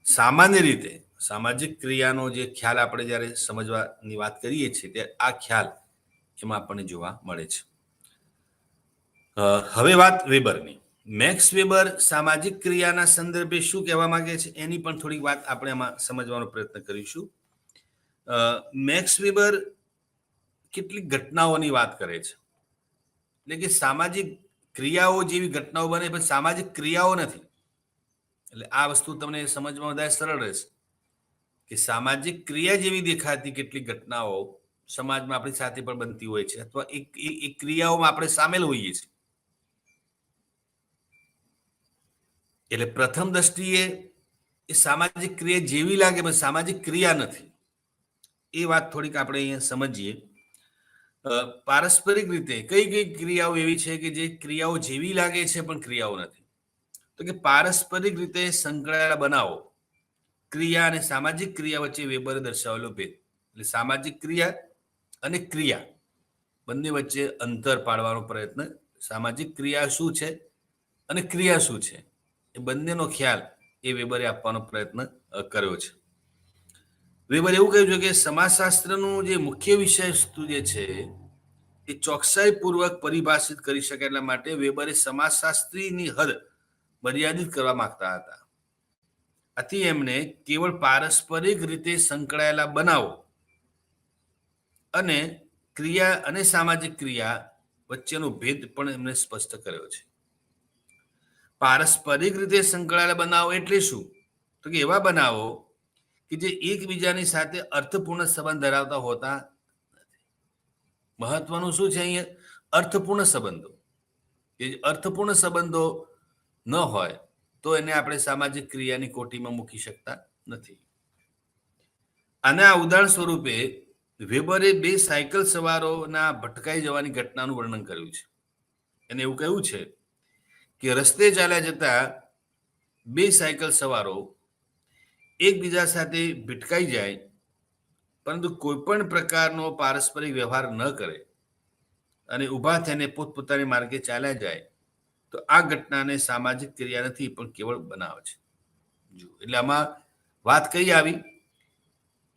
સામાન્ય રીતે સામાજિક ક્રિયાનો જે ખ્યાલ આપણે જ્યારે સમજવાની વાત કરીએ છીએ ત્યારે આ ખ્યાલ એમાં આપણને જોવા મળે છે. હવે વાત વેબરની. મેક્સ વેબર સામાજિક ક્રિયાના સંદર્ભે શું કહેવા માંગે છે એની પણ થોડીક વાત આપણે આમાં સમજવાનો પ્રયત્ન કરીશું. મેક્સ વેબર કેટલીક ઘટનાઓની વાત કરે છે. એટલે કે સામાજિક ક્રિયાઓ જેવી ઘટનાઓ બને પણ સામાજિક ક્રિયાઓ નથી. એટલે આ વસ્તુ તમને સમજવામાં વધારે સરળ રહેશે કે સામાજિક ક્રિયા જેવી દેખાતી કેટલીક ઘટનાઓ સમાજમાં આપણી સાથે પણ બનતી હોય છે અથવા એ ક્રિયાઓમાં આપણે સામેલ હોઈએ છીએ. એટલે પ્રથમ દ્રષ્ટિએ એ સામાજિક ક્રિયા જેવી લાગે પણ સામાજિક ક્રિયા નથી. એ વાત થોડીક આપણે અહીંયા સમજીએ. પારસ્પરિક રીતે કઈ કઈ ક્રિયાઓ એવી છે કે જે ક્રિયાઓ જેવી લાગે છે પણ ક્રિયાઓ નથી? તો કે પારસ્પરિક રીતે સંકળાયેલા બનાવો, ક્રિયા અને સામાજિક ક્રિયા વચ્ચે વેબરે દર્શાવેલો ભેદ. એટલે સામાજિક ક્રિયા અને ક્રિયા બંને વચ્ચે અંતર પાડવાનો પ્રયત્ન. સામાજિક ક્રિયા શું છે અને ક્રિયા શું છે એ બંનેનો ખ્યાલ એ વેબરે આપવાનો પ્રયત્ન કર્યો છે. વેબર એવું કહ્યું છે કે સમાજશાસ્ત્રનું જે મુખ્ય વિષય વસ્તુ જે છે એ ચોકસાઈપૂર્વક પરિભાષિત કરી શકે એટલા માટે વેબરે સમાજશાસ્ત્રીની હદ મર્યાદિત કરવા માંગતા હતા. આથી એમને કેવળ પારસ્પરિક રીતે સંકળાયેલા બનાવો અને ક્રિયા અને સામાજિક ક્રિયા વચ્ચેનો ભેદ પણ એમને સ્પષ્ટ કર્યો છે. પારસ્પરિક રીતે સંકળાયેલા બનાવો એટલે શું? તો કે એવા બનાવો કે જે એકબીજાની સાથે અર્થપૂર્ણ સંબંધ ધરાવતા હોતા નથી. મહત્વનું શું છે અહીંયા? અર્થપૂર્ણ સંબંધો. એ અર્થપૂર્ણ સંબંધો ન હોય તો એને આપણે સામાજિક ક્રિયાની કોટીમાં મૂકી શકતા નથી. આના ઉદાહરણ સ્વરૂપે વેબરે 2 સાયકલ સવારોના ભટકાઈ જવાની ઘટનાનું વર્ણન કર્યું છે. એને એવું કહ્યું છે કે રસ્તે ચાલ્યા જતા 2 સાયકલ સવારો એકબીજા સાથે ભટકાઈ જાય પરંતુ કોઈ પણ પ્રકારનો પારસ્પરિક વ્યવહાર ન કરે અને ઊભા થઈને પોતપોતાની માર્ગે ચાલ્યા જાય તો આ ઘટનાને સામાજિક ક્રિયા નથી પણ કેવળ બનાવ છે. એટલે આમાં વાત કઈ આવી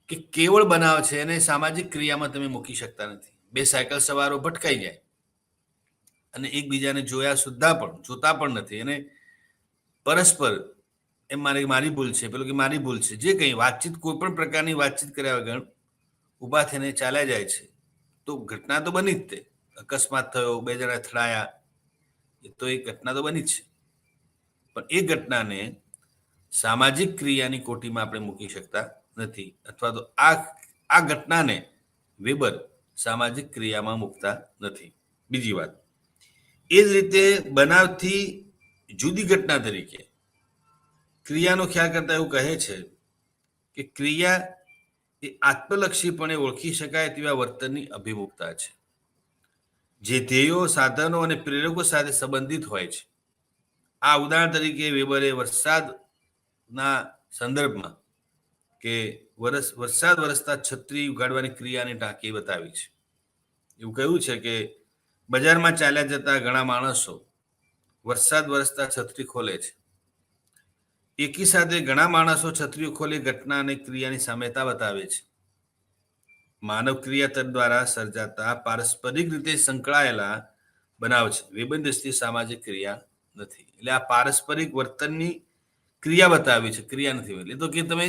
કે કેવળ બનાવ છે અને સામાજિક ક્રિયામાં તમે મૂકી શકતા નથી. 2 સાયકલ સવારો ભટકાઈ જાય અને એકબીજાને જોતા પણ નથી અને પરસ્પર એમ મારી ભૂલ છે, પેલું કે મારી ભૂલ છે, જે કંઈ વાતચીત કોઈ પણ પ્રકારની વાતચીત કર્યા વગર ઊભા થઈને ચાલ્યા જાય છે તો ઘટના તો બની જ. તે અકસ્માત થયો, 2 જણા અથડાયા, એ તો એક ઘટના તો બની જ છે પણ એ ઘટનાને સામાજિક ક્રિયાની કોટીમાં આપણે મૂકી શકતા નથી અથવા તો આ ઘટનાને વેબર સામાજિક ક્રિયામાં મૂકતા નથી. બીજી વાત, એ જ રીતે બનાવથી જુદી ઘટના તરીકે ક્રિયાનો ખ્યાલ કરતા એવું કહે છે કે ક્રિયા એ આત્મલક્ષીપણે ઓળખી શકાય તેવા વર્તનની અભિમુખતા છે, જે ધ્યેયો, સાધનો અને પ્રેરકો સાથે સંબંધિત હોય છે. આ ઉદાહરણ તરીકે વેબરે વરસાદના સંદર્ભમાં કે વરસાદ વરસતા છત્રી ઉગાડવાની ક્રિયાની ટાંકી બતાવી છે. એવું કહ્યું છે કે બજારમાં ચાલ્યા જતા ઘણા માણસો વરસાદ વરસતા છત્રી ખોલે છે. એકી સાથે ઘણા માણસો છત્રીઓ ખોલી ઘટના અને ક્રિયાની સામ્યતા બતાવે છે. માનવ ક્રિયા દ્વારા સર્જાતા પારસ્પરિક રીતે સંકળાયેલા બનાવ છે. વેબની દ્રષ્ટિએ સામાજિક ક્રિયા નથી. એટલે આ પારસ્પરિક વર્તનની ક્રિયા બતાવી છે, ક્રિયા નથી. એટલે તો કે તમે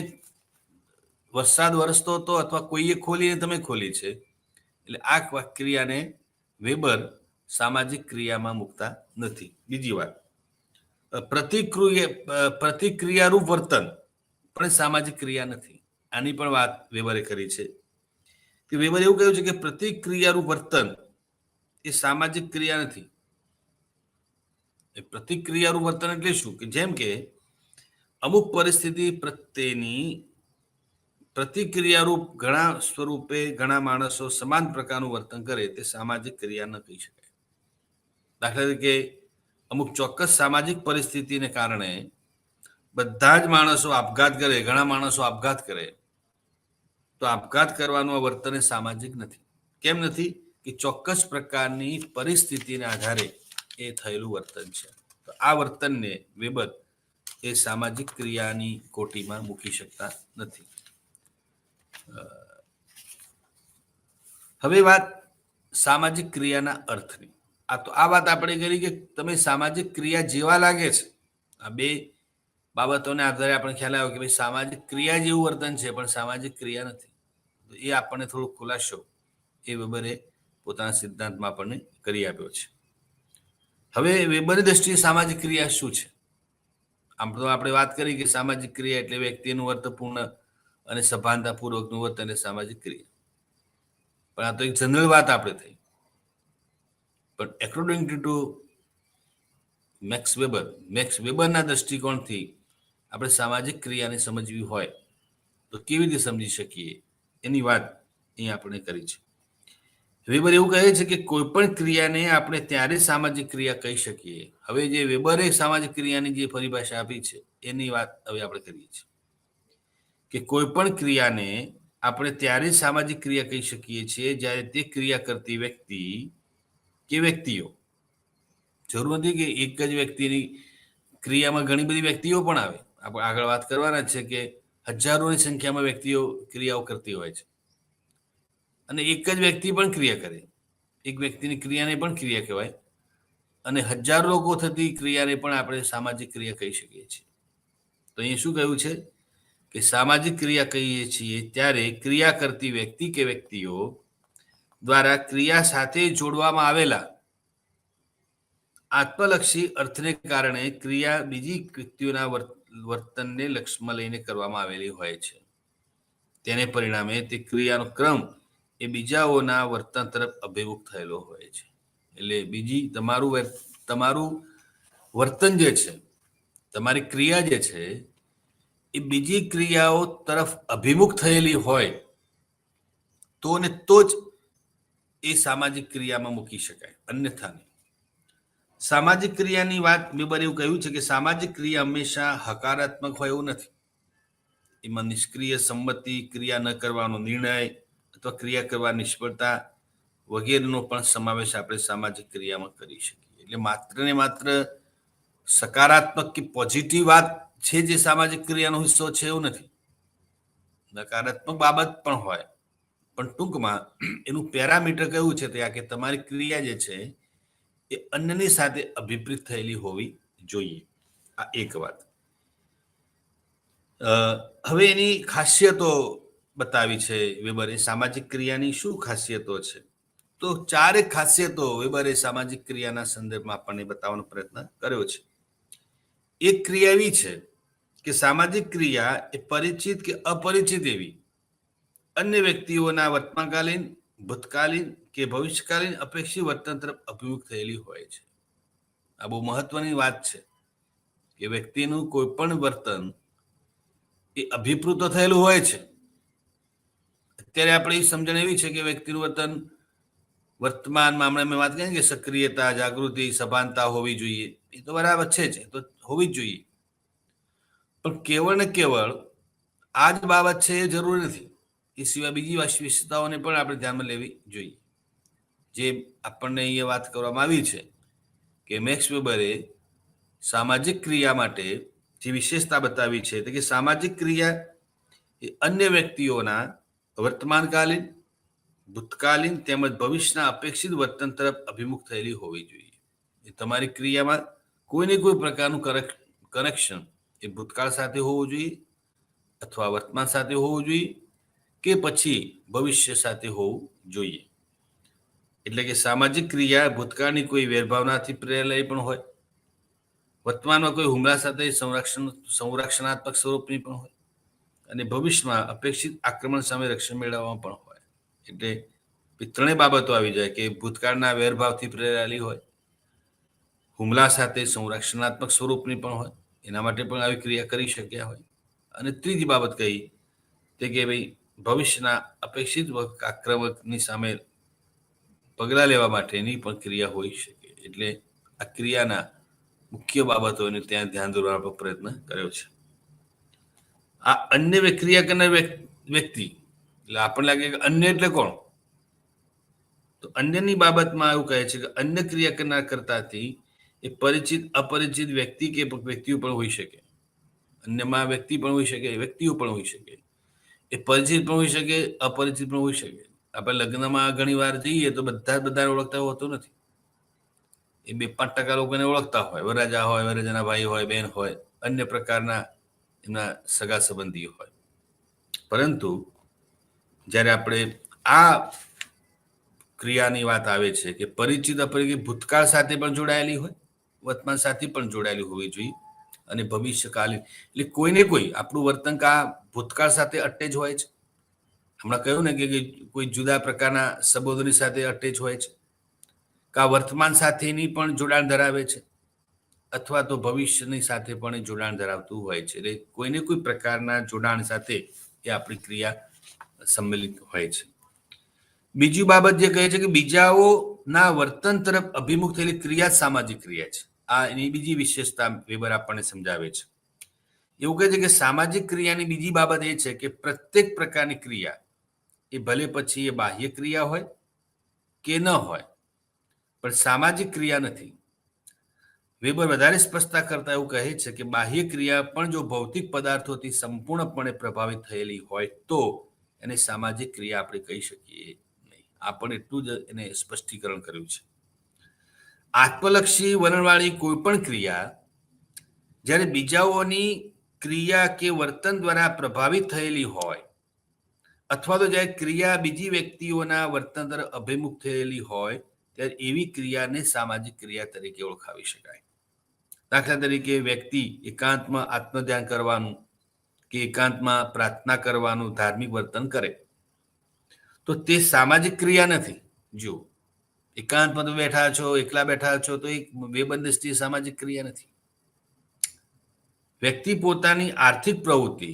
વરસાદ વરસતો હતો અથવા કોઈએ ખોલીને તમે ખોલી છે, એટલે આ ક્રિયાને વેબર સામાજિક ક્રિયામાં મૂકતા નથી. બીજી વાત, પ્રતિક્રિયારૂપ વર્તન પણ સામાજિક ક્રિયા નથી. આની પણ વાત વેબરે કરી છે કે વેબરે એવું કહ્યું છે કે પ્રતિક્રિયારૂપ વર્તન એ સામાજિક ક્રિયા નથી. એ પ્રતિક્રિયારૂપ વર્તન એટલે શું? કે જેમ કે અમુક પરિસ્થિતિ પ્રત્યેની પ્રતિક્રિયારૂપ ઘણા સ્વરૂપે ઘણા માણસો સમાન પ્રકારનું વર્તન કરે તે સામાજિક ક્રિયા ન કહી શકાય. દાખલા તરીકે અમુક ચોક્કસ સામાજિક પરિસ્થિતિને કારણે બધા જ માણસો આપઘાત કરે, ઘણા માણસો આપઘાત કરે, તો આપઘાત કરવાનું વર્તન એ સામાજિક નથી. કેમ નથી? કે ચોક્કસ પ્રકારની પરિસ્થિતિના આધારે એ થયેલું વર્તન છે. તો આ વર્તનને વેબર એ સામાજિક ક્રિયાની કોટીમાં મૂકી શકતા નથી. હવે વાત સામાજિક ક્રિયાના અર્થની. આ વાત આપણે કરી કે તમે સામાજિક ક્રિયા જેવા લાગે છે. આ બે બાબતોને આધારે આપણે ખ્યાલ આવ્યો કે ભાઈ સામાજિક ક્રિયા જેવું વર્તન છે, પણ સામાજિક ક્રિયા નથી. એ આપણને થોડો ખુલાસો એ વેબરે પોતાના સિદ્ધાંતમાં આપણને કરી આપ્યો છે. હવે વેબરની દ્રષ્ટિએ સામાજિક ક્રિયા શું છે? આમ તો આપણે વાત કરી કે સામાજિક ક્રિયા એટલે વ્યક્તિનું અર્થપૂર્ણ અને સભાનતાપૂર્વકનું વર્તન એ સામાજિક ક્રિયા. પણ આ તો એક જનરલ વાત આપણે થઈ. પણ એકોર્ડિંગ ટુ મેક્સ વેબરના દ્રષ્ટિકોણથી આપણે સામાજિક ક્રિયાને સમજવી હોય તો કેવી રીતે સમજી શકીએ એની વાત અહીં આપણે કરી છે. વેબર એવું કહે છે કે કોઈ પણ ક્રિયાને આપણે ત્યારે સામાજિક ક્રિયા કહી શકીએ. હવે જે વેબરે સામાજિક ક્રિયાની જે પરિભાષા આપી છે એની વાત હવે આપણે કરીએ છીએ કે કોઈ પણ ક્રિયાને આપણે ત્યારે સામાજિક ક્રિયા કહી શકીએ છીએ જ્યારે તે ક્રિયા કરતી વ્યક્તિ કે વ્યક્તિઓ, જરૂર નથી કે એક જ વ્યક્તિની ક્રિયામાં ઘણી બધી વ્યક્તિઓ પણ આવે. આપણે આગળ વાત કરવાના છે કે હજારોની સંખ્યામાં વ્યક્તિઓ ક્રિયાઓ કરતી હોય છે અને એક જ વ્યક્તિ પણ ક્રિયા કરે. એક વ્યક્તિની ક્રિયાને પણ ક્રિયા કહેવાય અને હજારો લોકો થતી ક્રિયાને પણ આપણે સામાજિક ક્રિયા કહી શકીએ છીએ. તો અહીં શું કહ્યું છે કે સામાજિક ક્રિયા કહીએ છીએ ત્યારે ક્રિયા કરતી વ્યક્તિ કે વ્યક્તિઓ દ્વારા ક્રિયા સાથે જોડવામાં આવેલા આત્મલક્ષી અર્થને કારણે ક્રિયા બીજી વ્યક્તિઓના વર્તનને લક્ષ્યમાં લઈને કરવામાં આવેલી હોય છે. તેને પરિણામે તે ક્રિયાનો ક્રમ એ બીજાઓના વર્તન તરફ અભિમુખ થયેલો હોય છે. એટલે બીજી તમારું વર્તન જે છે, તમારી ક્રિયા જે છે એ બીજી ક્રિયાઓ તરફ અભિમુખ થયેલી હોય તો ને તો જ એ સામાજિક ક્રિયામાં મૂકી શકાય, અન્યથા નહીં. સામાજિક ક્રિયાની વાત વેબરે એવું કહ્યું છે કે સામાજિક ક્રિયા હંમેશા હકારાત્મક હોય એવું નથી. એમાં નિષ્ક્રિય સંમતિ, ક્રિયા ન કરવાનો નિર્ણય અથવા ક્રિયા કરવા નિષ્ફળતા વગેરેનો પણ સમાવેશ આપણે સામાજિક ક્રિયામાં કરી શકીએ. એટલે માત્ર ને માત્ર સકારાત્મક કે પોઝિટિવ વાત છે જે સામાજિક ક્રિયાનો હિસ્સો છે એવું નથી. નકારાત્મક બાબત પણ હોય, પણ ટૂંકમાં એનું પેરામીટર કયું છે ત્યાં કે તમારી ક્રિયા જે છે એ અન્યની સાથે અભિપ્રિત થયેલી હોવી જોઈએ. આ એક વાત. હવે એની ખાસિયતો બતાવી છે વેબરે. સામાજિક ક્રિયાની શું ખાસિયતો છે? તો ચારેક ખાસિયતો વેબરે સામાજિક ક્રિયાના સંદર્ભમાં આપણને બતાવવાનો પ્રયત્ન કર્યો છે. એક ક્રિયા એવી છે કે સામાજિક ક્રિયા એ પરિચિત કે અપરિચિત એવી અન્ય વ્યક્તિઓના વર્તમાનકાલીન, ભૂતકાલીન કે ભવિષ્યકાલીન અપેક્ષિત વર્તન તરફ અભિમુખ થયેલી હોય છે. આ બહુ મહત્વની વાત છે કે વ્યક્તિનું કોઈ પણ વર્તન એ અભિપ્રેત થયેલું હોય છે અત્યારે આપણી સમજણ એવી છે કે વ્યક્તિનું વર્તમાન મામલે મેં વાત કરી કે સક્રિયતા, જાગૃતિ, સભાનતા હોવી જોઈએ. એ તો બરાબર છે જ, તો હોવી જ જોઈએ. પણ કેવળ ને કેવળ આ જ બાબત છે એ જરૂરી નથી. એ સિવાય બીજી વિશેષતાઓને પણ આપણે ધ્યાનમાં લેવી જોઈએ. જે આપણને અહીંયા વાત કરવામાં આવી છે કે મેક્સ વેબરે સામાજિક ક્રિયા માટે જે વિશેષતા બતાવી છે કે સામાજિક ક્રિયા એ અન્ય વ્યક્તિઓના વર્તમાનકાલીન, ભૂતકાલીન તેમજ ભવિષ્યના અપેક્ષિત વર્તન તરફ અભિમુખ થયેલી હોવી જોઈએ. એ તમારી ક્રિયામાં કોઈને કોઈ પ્રકારનું કનેક્શન એ ભૂતકાળ સાથે હોવું જોઈએ અથવા વર્તમાન સાથે હોવું જોઈએ કે પછી ભવિષ્ય સાથે હોવું જોઈએ. એટલે કે સામાજિક ક્રિયા ભૂતકાળની કોઈ વેરભાવનાથી પ્રેરાયેલી પણ હોય, વર્તમાનમાં કોઈ હુમલા સાથે સંરક્ષણાત્મક સ્વરૂપની પણ હોય અને ભવિષ્યમાં અપેક્ષિત આક્રમણ સામે રક્ષણ મેળવવામાં પણ હોય. એટલે ત્રણેય બાબતો આવી જાય કે ભૂતકાળના વેરભાવથી પ્રેરાયેલી હોય, હુમલા સાથે સંરક્ષણાત્મક સ્વરૂપની પણ હોય, એના માટે પણ આવી ક્રિયા કરી શક્યા હોય, અને ત્રીજી બાબત કહી તે કે ભાઈ ભવિષ્યના અપેક્ષિત આક્રમકની સામે પગલાં લેવા માટેની પણ ક્રિયા હોઈ શકે. એટલે આ ક્રિયાના મુખ્ય બાબતોને ત્યાં ધ્યાન દોરવાનો પ્રયત્ન કર્યો છે. આ અન્ય ક્રિયા કરનાર વ્યક્તિ એટલે આપણને લાગે કે અન્ય એટલે કોણ? તો અન્યની બાબતમાં એવું કહે છે કે અન્ય ક્રિયા કરનાર કરતાથી એ પરિચિત, અપરિચિત વ્યક્તિ કે વ્યક્તિઓ પણ હોઈ શકે. અન્યમાં વ્યક્તિ પણ હોઈ શકે, વ્યક્તિઓ પણ હોઈ શકે. એ પરિચિત પણ હોઈ શકે, અપરિચિત પણ હોઈ શકે. આપણે લગ્નમાં ઘણી વાર જઈએ તો બધાને ઓળખતા હોતો નથી. એ 2-5% લોકોને ઓળખતા હોય, વરરાજા હોય, વરરાજાના ભાઈ હોય, બહેન હોય, અન્ય પ્રકારના એમના સગા સંબંધીઓ હોય. પરંતુ જ્યારે આપણે આ ક્રિયાની વાત આવે છે કે પરિચિત, અપરિચિત ભૂતકાળ સાથે પણ જોડાયેલી હોય, વર્તમાન સાથે પણ જોડાયેલી હોવી જોઈએ અને ભવિષ્યકાલીન, એટલે કોઈને કોઈ આપણું વર્તન કા ભૂતકાળ સાથે અટેચ હોય છે. હમણાં કહ્યું ને કે કોઈ જુદા પ્રકારના સંબોધોની સાથે અટેચ હોય છે, કા વર્તમાન સાથેની પણ જોડાણ ધરાવે છે, અથવા તો ભવિષ્યની સાથે પણ જોડાણ ધરાવતું હોય છે. એટલે કોઈને કોઈ પ્રકારના જોડાણ સાથે એ આપણી ક્રિયા સંમેલિત હોય છે. બીજી બાબત જે કહે છે કે બીજાઓના વર્તન તરફ અભિમુખ થયેલી ક્રિયા સામાજિક ક્રિયા છે. આ એની બીજી વિશેષતા વેબર આપણને સમજાવે છે. એવું કહે છે કે સામાજિક ક્રિયાની બીજી બાબત એ છે કે પ્રત્યેક પ્રકારની ક્રિયા એ ભલે પછી એ બાહ્ય ક્રિયા હોય કે ન હોય, પણ સામાજિક ક્રિયા નથી. વેબર વધારે સ્પષ્ટતા કરતા એવું કહે છે કે બાહ્ય ક્રિયા પણ જો ભૌતિક પદાર્થોથી સંપૂર્ણપણે પ્રભાવિત થયેલી હોય તો એને સામાજિક ક્રિયા આપણે કહી શકીએ નહીં. આ પણ એટલું જ એને સ્પષ્ટીકરણ કર્યું છે. આત્મલક્ષી વલણવાળી કોઈ પણ ક્રિયા જ્યારે બીજાઓની ક્રિયા કે વર્તન દ્વારા પ્રભાવિત થયેલી હોય, અથવા તો જ્યારે ક્રિયા બીજી વ્યક્તિઓના વર્તન તરફ અભિમુખ થયેલી હોય, ત્યારે એવી ક્રિયાને સામાજિક ક્રિયા તરીકે ઓળખાવી શકાય. દાખલા તરીકે વ્યક્તિ એકાંતમાં આત્મધ્યાન કરવાનું કે એકાંતમાં પ્રાર્થના કરવાનું ધાર્મિક વર્તન કરે તો તે સામાજિક ક્રિયા નથી. જો એકાંતમાં તો બેઠા છો, એકલા બેઠા છો, તો એક બેબંદસ્તી સામાજિક ક્રિયા નથી. વ્યક્તિ પોતાની આર્થિક પ્રવૃત્તિ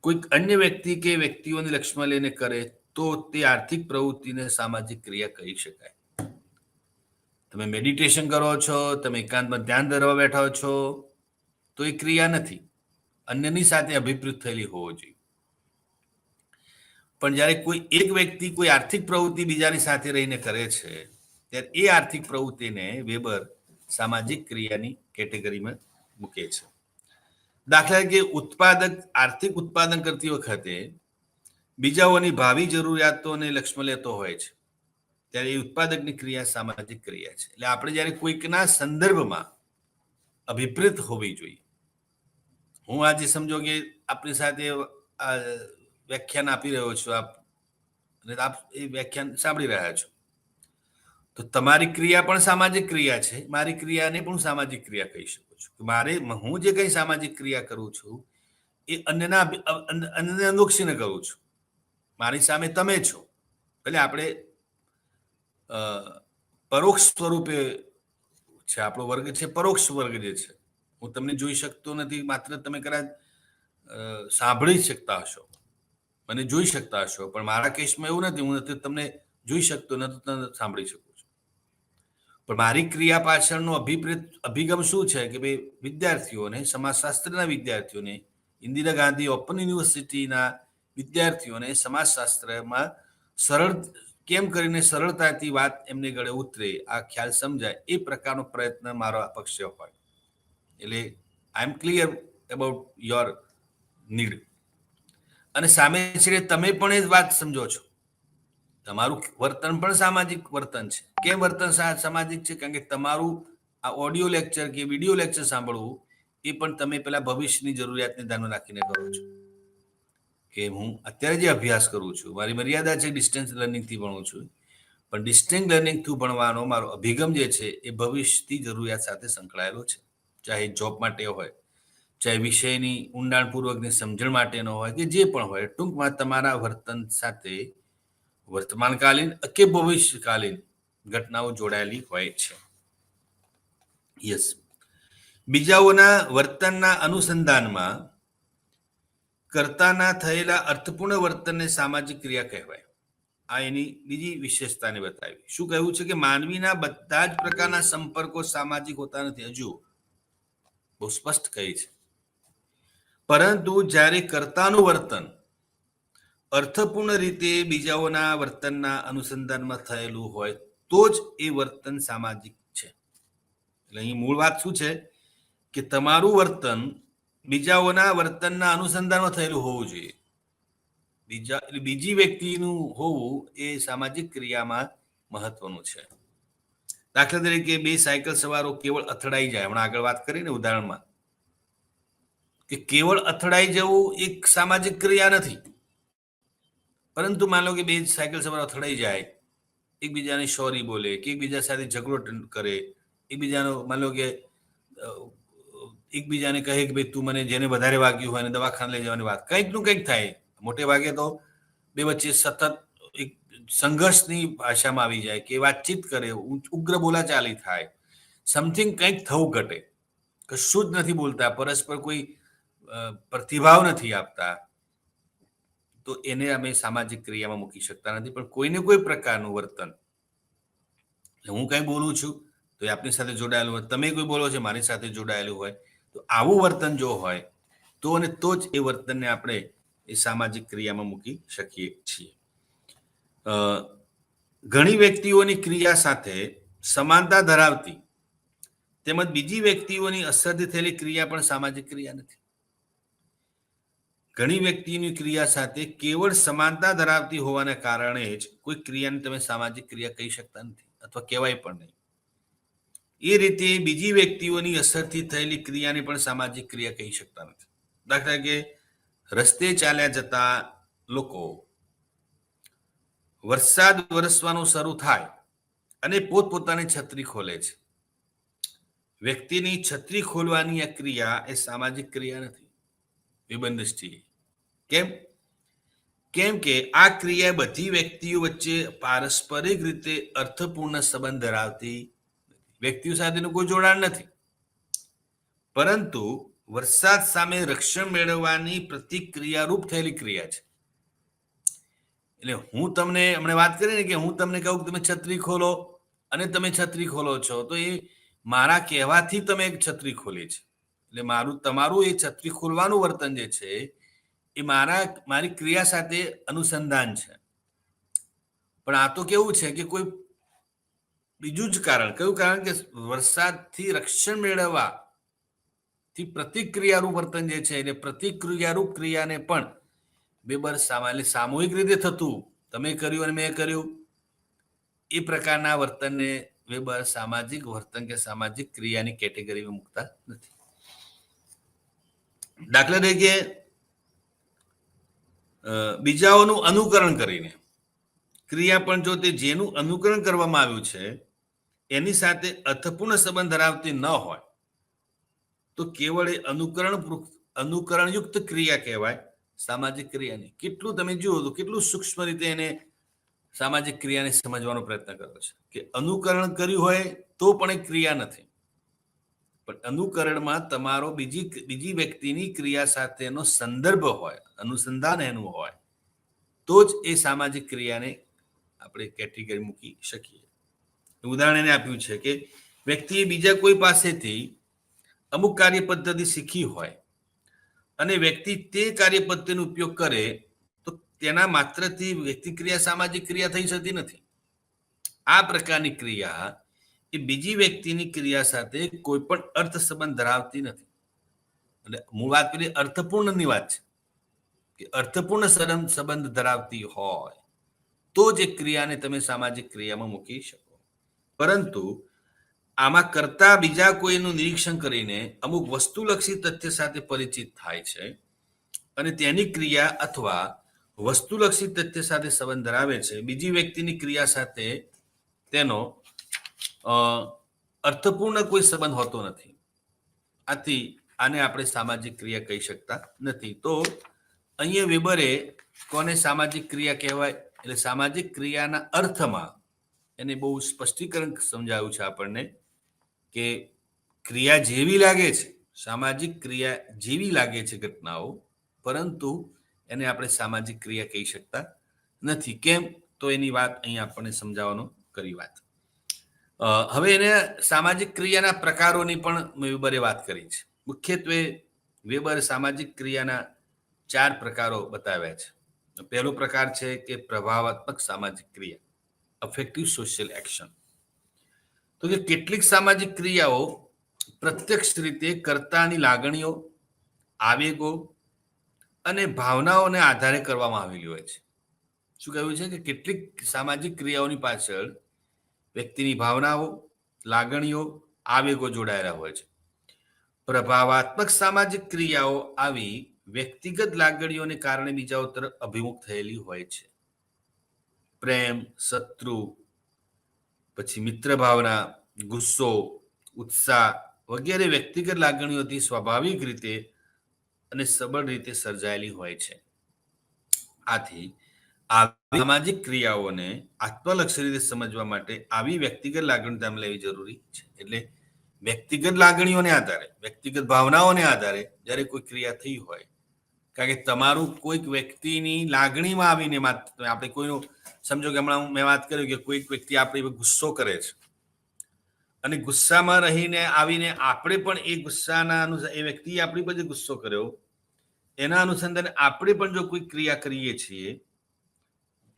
કોઈક અન્ય વ્યક્તિ કે વ્યક્તિઓને લક્ષ્યમાં લઈને કરે તો તે આર્થિક પ્રવૃત્તિને સામાજિક ક્રિયા કહી શકાય. તમે મેડિટેશન કરો છો, તમે એકાંતમાં ધ્યાન ધરવા બેઠા છો, તો એ ક્રિયા નથી, અન્યની સાથે અભિપ્રેત થયેલી હોવો જોઈએ. પણ જ્યારે કોઈ એક વ્યક્તિ કોઈ આર્થિક પ્રવૃત્તિ બીજાની સાથે રહીને કરે છે, ત્યારે એ આર્થિક પ્રવૃત્તિને વેબર સામાજિક ક્રિયાની કેટેગરીમાં મૂકે છે. દાખલા તરીકે ઉત્પાદક આર્થિક ઉત્પાદન કરતી વખતે બીજાઓની ભાવિ જરૂરિયાતોને લક્ષ્યમાં લેતો હોય છે, ત્યારે એ ઉત્પાદકની ક્રિયા સામાજિક ક્રિયા છે. એટલે આપણે જ્યારે કોઈકના સંદર્ભમાં અભિપ્રેત હોવી જોઈએ. હું આજે સમજો કે આપણી સાથે વ્યાખ્યાન આપી રહ્યો છું, આપ એ વ્યાખ્યાન સાંભળી રહ્યા છો, તો તમારી ક્રિયા પણ સામાજિક ક્રિયા છે. મારી ક્રિયાને પણ સામાજિક ક્રિયા કહી શકું છું. હું જે કંઈ સામાજિક ક્રિયા કરું છું એ અન્યને અનુલક્ષીને કરું છું. મારી સામે તમે છો, એટલે આપણે પરોક્ષ સ્વરૂપે છે, આપણો વર્ગ છે પરોક્ષ વર્ગ જે છે. હું તમને જોઈ શકતો નથી, માત્ર તમે કદાચ સાંભળી શકતા હશો. મને જોઈ શકતા હશો, પણ મારા કેસમાં એવું નથી. હું નથી તમને જોઈ શકતો, ન તો તમને સાંભળી શકું છું. પણ મારી ક્રિયા પાછળનો અભિગમ શું છે કે ભાઈ, વિદ્યાર્થીઓને, સમાજશાસ્ત્રના વિદ્યાર્થીઓને, ઇન્દિરા ગાંધી ઓપન યુનિવર્સિટીના વિદ્યાર્થીઓને સમાજશાસ્ત્રમાં સરળ કેમ કરીને સરળતાથી વાત એમને ગળે ઉતરે, આ ખ્યાલ સમજાય, એ પ્રકારનો પ્રયત્ન મારો અપક્ષ હોય. એટલે આઈ એમ ક્લિયર અબાઉટ યોર નીડ. અને સામે છે તમે પણ એ જ વાત સમજો છો. તમારું વર્તન પણ સામાજિક વર્તન છે. કેમ વર્તન સામાજિક છે? કારણ કે તમારું આ ઓડિયો લેક્ચર કે વિડીયો લેક્ચર સાંભળવું એ પણ તમે પેલા ભવિષ્યની જરૂરિયાતને ધ્યાનમાં રાખીને કરો છો. કે હું અત્યારે જે અભ્યાસ કરું છું, મારી મર્યાદા છે ડિસ્ટન્સ લર્નિંગથી ભણું છું, પણ ડિસ્ટન્સ લર્નિંગ થ્રુ ભણવાનો મારો અભિગમ જે છે એ ભવિષ્યની જરૂરિયાત સાથે સંકળાયેલો છે. ચાહે જોબ માટે હોય, ચાહે વિષયની ઊંડાણપૂર્વકની સમજણ માટેનો હોય, કે જે પણ હોય, ટૂંકમાં તમારા વર્તન સાથે વર્તમાનકાલીન કે ભવિષ્યકાલીન ઘટનાઓ જોડાયેલી હોય છે. યસ. બીજાઓના વર્તનના અનુસંધાનમાં કર્તાના થયેલા અર્થપૂર્ણ વર્તનને સામાજિક ક્રિયા કહેવાય. આ એની બીજી વિશેષતાને બતાવી. શું કહેવું છે કે માનવીના બધા જ પ્રકારના સંપર્કો સામાજિક હોતા નથી. હજુ બહુ સ્પષ્ટ કહી છે. પરંતુ જ્યારે કર્તાનું વર્તન અર્થપૂર્ણ રીતે બીજાઓના વર્તનના અનુસંધાનમાં થયેલું હોય તો જ એ વર્તન સામાજિક છે. એટલે અહીં મૂળ વાત શું છે કે તમારું વર્તન બીજાઓના વર્તનના અનુસંધાનમાં થયેલું હોવું જોઈએ. બીજી વ્યક્તિનું હોવું એ સામાજિક ક્રિયામાં મહત્વનું છે. દાખલા તરીકે બે સાયકલ સવારો કેવળ અથડાઈ જાય, હમણાં આગળ વાત કરીને ઉદાહરણમાં, કે કેવળ અથડાઈ જવું એક સામાજિક ક્રિયા નથી. પરંતુ માનો કે બે સાયકલ સવારો અથડાઈ જાય, એકબીજાને સોરી બોલે, કે એકબીજા સાથે ઝઘડો કરે, એકબીજાનો માનો કે એકબીજાને કહે કે ભાઈ તું મને, જેને વધારે વાગ્યું હોય ને દવાખાને લઈ જવાની વાત, કંઈકનું કંઈક થાય. મોટે ભાગે તો બે વચ્ચે સતત એક સંઘર્ષની ભાષામાં આવી જાય, કે વાતચીત કરે, ઉગ્ર બોલાચાલી થાય, સમથિંગ કંઈક થવું ઘટે, કશું જ નથી બોલતા, પરસ્પર કોઈ પ્રતિભાવ નથી આપતા, તો એને અમે સામાજિક ક્રિયામાં મૂકી શકતા નથી. પણ કોઈને કોઈ પ્રકારનું વર્તન, હું કંઈ બોલું છું તો એ આપની સાથે જોડાયેલું હોય, તમે કોઈ બોલો છો મારી સાથે જોડાયેલું હોય, તો આવું વર્તન જો હોય તો અને તો જ એ વર્તનને આપણે એ સામાજિક ક્રિયામાં મૂકી શકીએ છીએ. ઘણી વ્યક્તિઓની ક્રિયા સાથે સમાનતા ધરાવતી તેમજ બીજી વ્યક્તિઓની અસરથી થયેલી ક્રિયા પણ સામાજિક ક્રિયા નથી. ઘણી વ્યક્તિની ક્રિયા સાથે કેવળ સમાનતા ધરાવતી હોવાના કારણે જ કોઈ ક્રિયાને તમે સામાજિક ક્રિયા કહી શકતા નથી, અથવા કહેવાય પણ નહીં. એ રીતે બીજી વ્યક્તિઓની અસરથી થયેલી ક્રિયાને પણ સામાજિક ક્રિયા કહી શકતા નથી. દાખલા કે રસ્તે ચાલ્યા જતા લોકો વરસાદ વરસવાનું શરૂ થાય અને પોતપોતાની છત્રી ખોલે છે. વ્યક્તિની છત્રી ખોલવાની આ ક્રિયા એ સામાજિક ક્રિયા નથી, વિબંધષ્ટિ. કેમ કે આ ક્રિયા બધી વ્યક્તિઓ વચ્ચે પારસ્પરિક રીતે અર્થપૂર્ણ સંબંધ ધરાવતી વ્યક્તિઓ સાથેનું કોઈ જોડાણ નથી, પરંતુ વરસાદ સામે રક્ષણ મેળવવાની પ્રતિક્રિયારૂપ થયેલી ક્રિયા છે. એટલે હું તમને હમણાં વાત કરી ને કે હું તમને કહું કે તમે છત્રી ખોલો અને તમે છત્રી ખોલો છો, તો એ મારા કહેવાથી તમે એક છત્રી ખોલી છે. એટલે તમારું એ છત્રી ખોલવાનું વર્તન જે છે એ મારી ક્રિયા સાથે અનુસંધાન છે. પણ આ તો કેવું છે કે કોઈ બીજું જ કારણ, કયું કારણ કે વરસાદથી રક્ષણ મેળવવા થી પ્રતિક્રિયારૂપ વર્તન જે છે, એટલે પ્રતિક્રિયારૂપ ક્રિયાને પણ બેબર સામૂહિક રીતે થતું, તમે કર્યું અને મેં કર્યું, એ પ્રકારના વર્તનને વેબર સામાજિક વર્તન કે સામાજિક ક્રિયાની કેટેગરીમાં મૂકતા નથી. દાખલા તરીકે બીજાઓનું અનુકરણ કરીને ક્રિયા પણ જો તે જેનું અનુકરણ કરવામાં આવ્યું છે એની સાથે અર્થપૂર્ણ સંબંધ ધરાવતી ન હોય તો કેવળ એ અનુકરણયુક્ત ક્રિયા કહેવાય, સામાજિક ક્રિયા નહીં. કેટલું તમે જુઓ તો કેટલું સૂક્ષ્મ રીતે એને સામાજિક ક્રિયાને સમજવાનો પ્રયત્ન કર્યો છે, કે અનુકરણ કર્યું હોય તો પણ એ ક્રિયા નથી, પણ અનુકરણમાં તમારો બીજી વ્યક્તિની ક્રિયા સાથેનો સંદર્ભ હોય, અનુસંધાન એનું હોય, તો જ એ સામાજિક ક્રિયાને આપણે કેટેગરી મૂકી શકીએ. ઉદાહરણ એને આપ્યું છે કે વ્યક્તિએ બીજા કોઈ પાસેથી અમુક કાર્ય પદ્ધતિ શીખી હોય અને વ્યક્તિ તે કાર્ય પદ્ધતિનો ઉપયોગ કરે તો તેના માત્રથી વ્યક્તિ ક્રિયા સામાજિક ક્રિયા થઈ શકતી નથી. આ પ્રકારની ક્રિયા એ બીજી વ્યક્તિની ક્રિયા સાથે કોઈ પણ અર્થ સંબંધ ધરાવતી નથી. એટલે મૂળ વાત પેલી અર્થપૂર્ણની વાત છે કે અર્થપૂર્ણ સંબંધ ધરાવતી હોય તો જ એ ક્રિયાને તમે સામાજિક ક્રિયામાં મૂકી શકો. પરંતુ આમાં કરતા બીજા કોઈનું નિરીક્ષણ કરીને અમુક વસ્તુલક્ષી તથ્ય સાથે પરિચિત થાય છે અને તેની ક્રિયા અથવા વસ્તુલક્ષી તથ્ય સાથે સંબંધ ધરાવે છે, બીજી વ્યક્તિની ક્રિયા સાથે તેનો અર્થપૂર્ણ કોઈ સંબંધ હોતો નથી. આથી આને આપણે સામાજિક ક્રિયા કહી શકતા નથી. તો અહીંયા વેબરે કોને સામાજિક ક્રિયા કહેવાય એટલે સામાજિક ક્રિયાના અર્થમાં એને બહુ સ્પષ્ટીકરણ સમજાવ્યું છે આપણને કે ક્રિયા જેવી લાગે છે, સામાજિક ક્રિયા જેવી લાગે છે ઘટનાઓ, પરંતુ એને આપણે સામાજિક ક્રિયા કહી શકતા નથી. કેમ? તો એની વાત અહીંયા આપણને સમજાવવાનો કરી વાત. હવે એને સામાજિક ક્રિયાના પ્રકારોની પણ વેબરે વાત કરી છે. મુખ્યત્વે વેબર સામાજિક ક્રિયાના 4 પ્રકારો બતાવ્યા છે. પહેલો પ્રકાર છે કે પ્રભાવાત્મક સામાજિક ક્રિયા, અફેક્ટિવ સોશિયલ એક્શન. તો કે કેટલીક સામાજિક ક્રિયાઓ પ્રત્યક્ષ રીતે કર્તાની લાગણીઓ, આવેગો અને ભાવનાઓને આધારે કરવામાં આવેલી હોય છે. શું કહ્યું છે કે કેટલીક સામાજિક ક્રિયાઓની પાછળ વ્યક્તિની ભાવનાઓ, લાગણીઓ, આવેગો જોડાયેલા હોય છે. પ્રભાવાત્મક સામાજિક ક્રિયાઓ આવી વ્યક્તિગત લાગણીઓને કારણે બીજાઓ તરફ અભિમુખ થયેલી હોય છે. પ્રેમ, શત્રુ, પછી મિત્ર ભાવના, ગુસ્સો, ઉત્સાહ વગેરે વ્યક્તિગત લાગણીઓથી સ્વાભાવિક રીતે અને સબળ રીતે સર્જાયેલી હોય છે. આથી આ સામાજિક ક્રિયાઓને આત્મલક્ષી રીતે સમજવા માટે આવી વ્યક્તિગત લાગણી ધ્યાનમાં લેવી જરૂરી છે. એટલે વ્યક્તિગત લાગણીઓને આધારે, વ્યક્તિગત ભાવનાઓને આધારે જ્યારે કોઈ ક્રિયા થઈ હોય, કારણ કે તમારું કોઈક વ્યક્તિની લાગણીમાં આવીને આપણે કોઈનું સમજો કે હમણાં મેં વાત કરી કે કોઈક વ્યક્તિ આપણી ગુસ્સો કરે છે અને ગુસ્સામાં રહીને આવીને આપણે પણ એ ગુસ્સાના અનુસાર એ વ્યક્તિએ આપણી પર જે ગુસ્સો કર્યો એના અનુસંધાને આપણે પણ જો કોઈ ક્રિયા કરીએ છીએ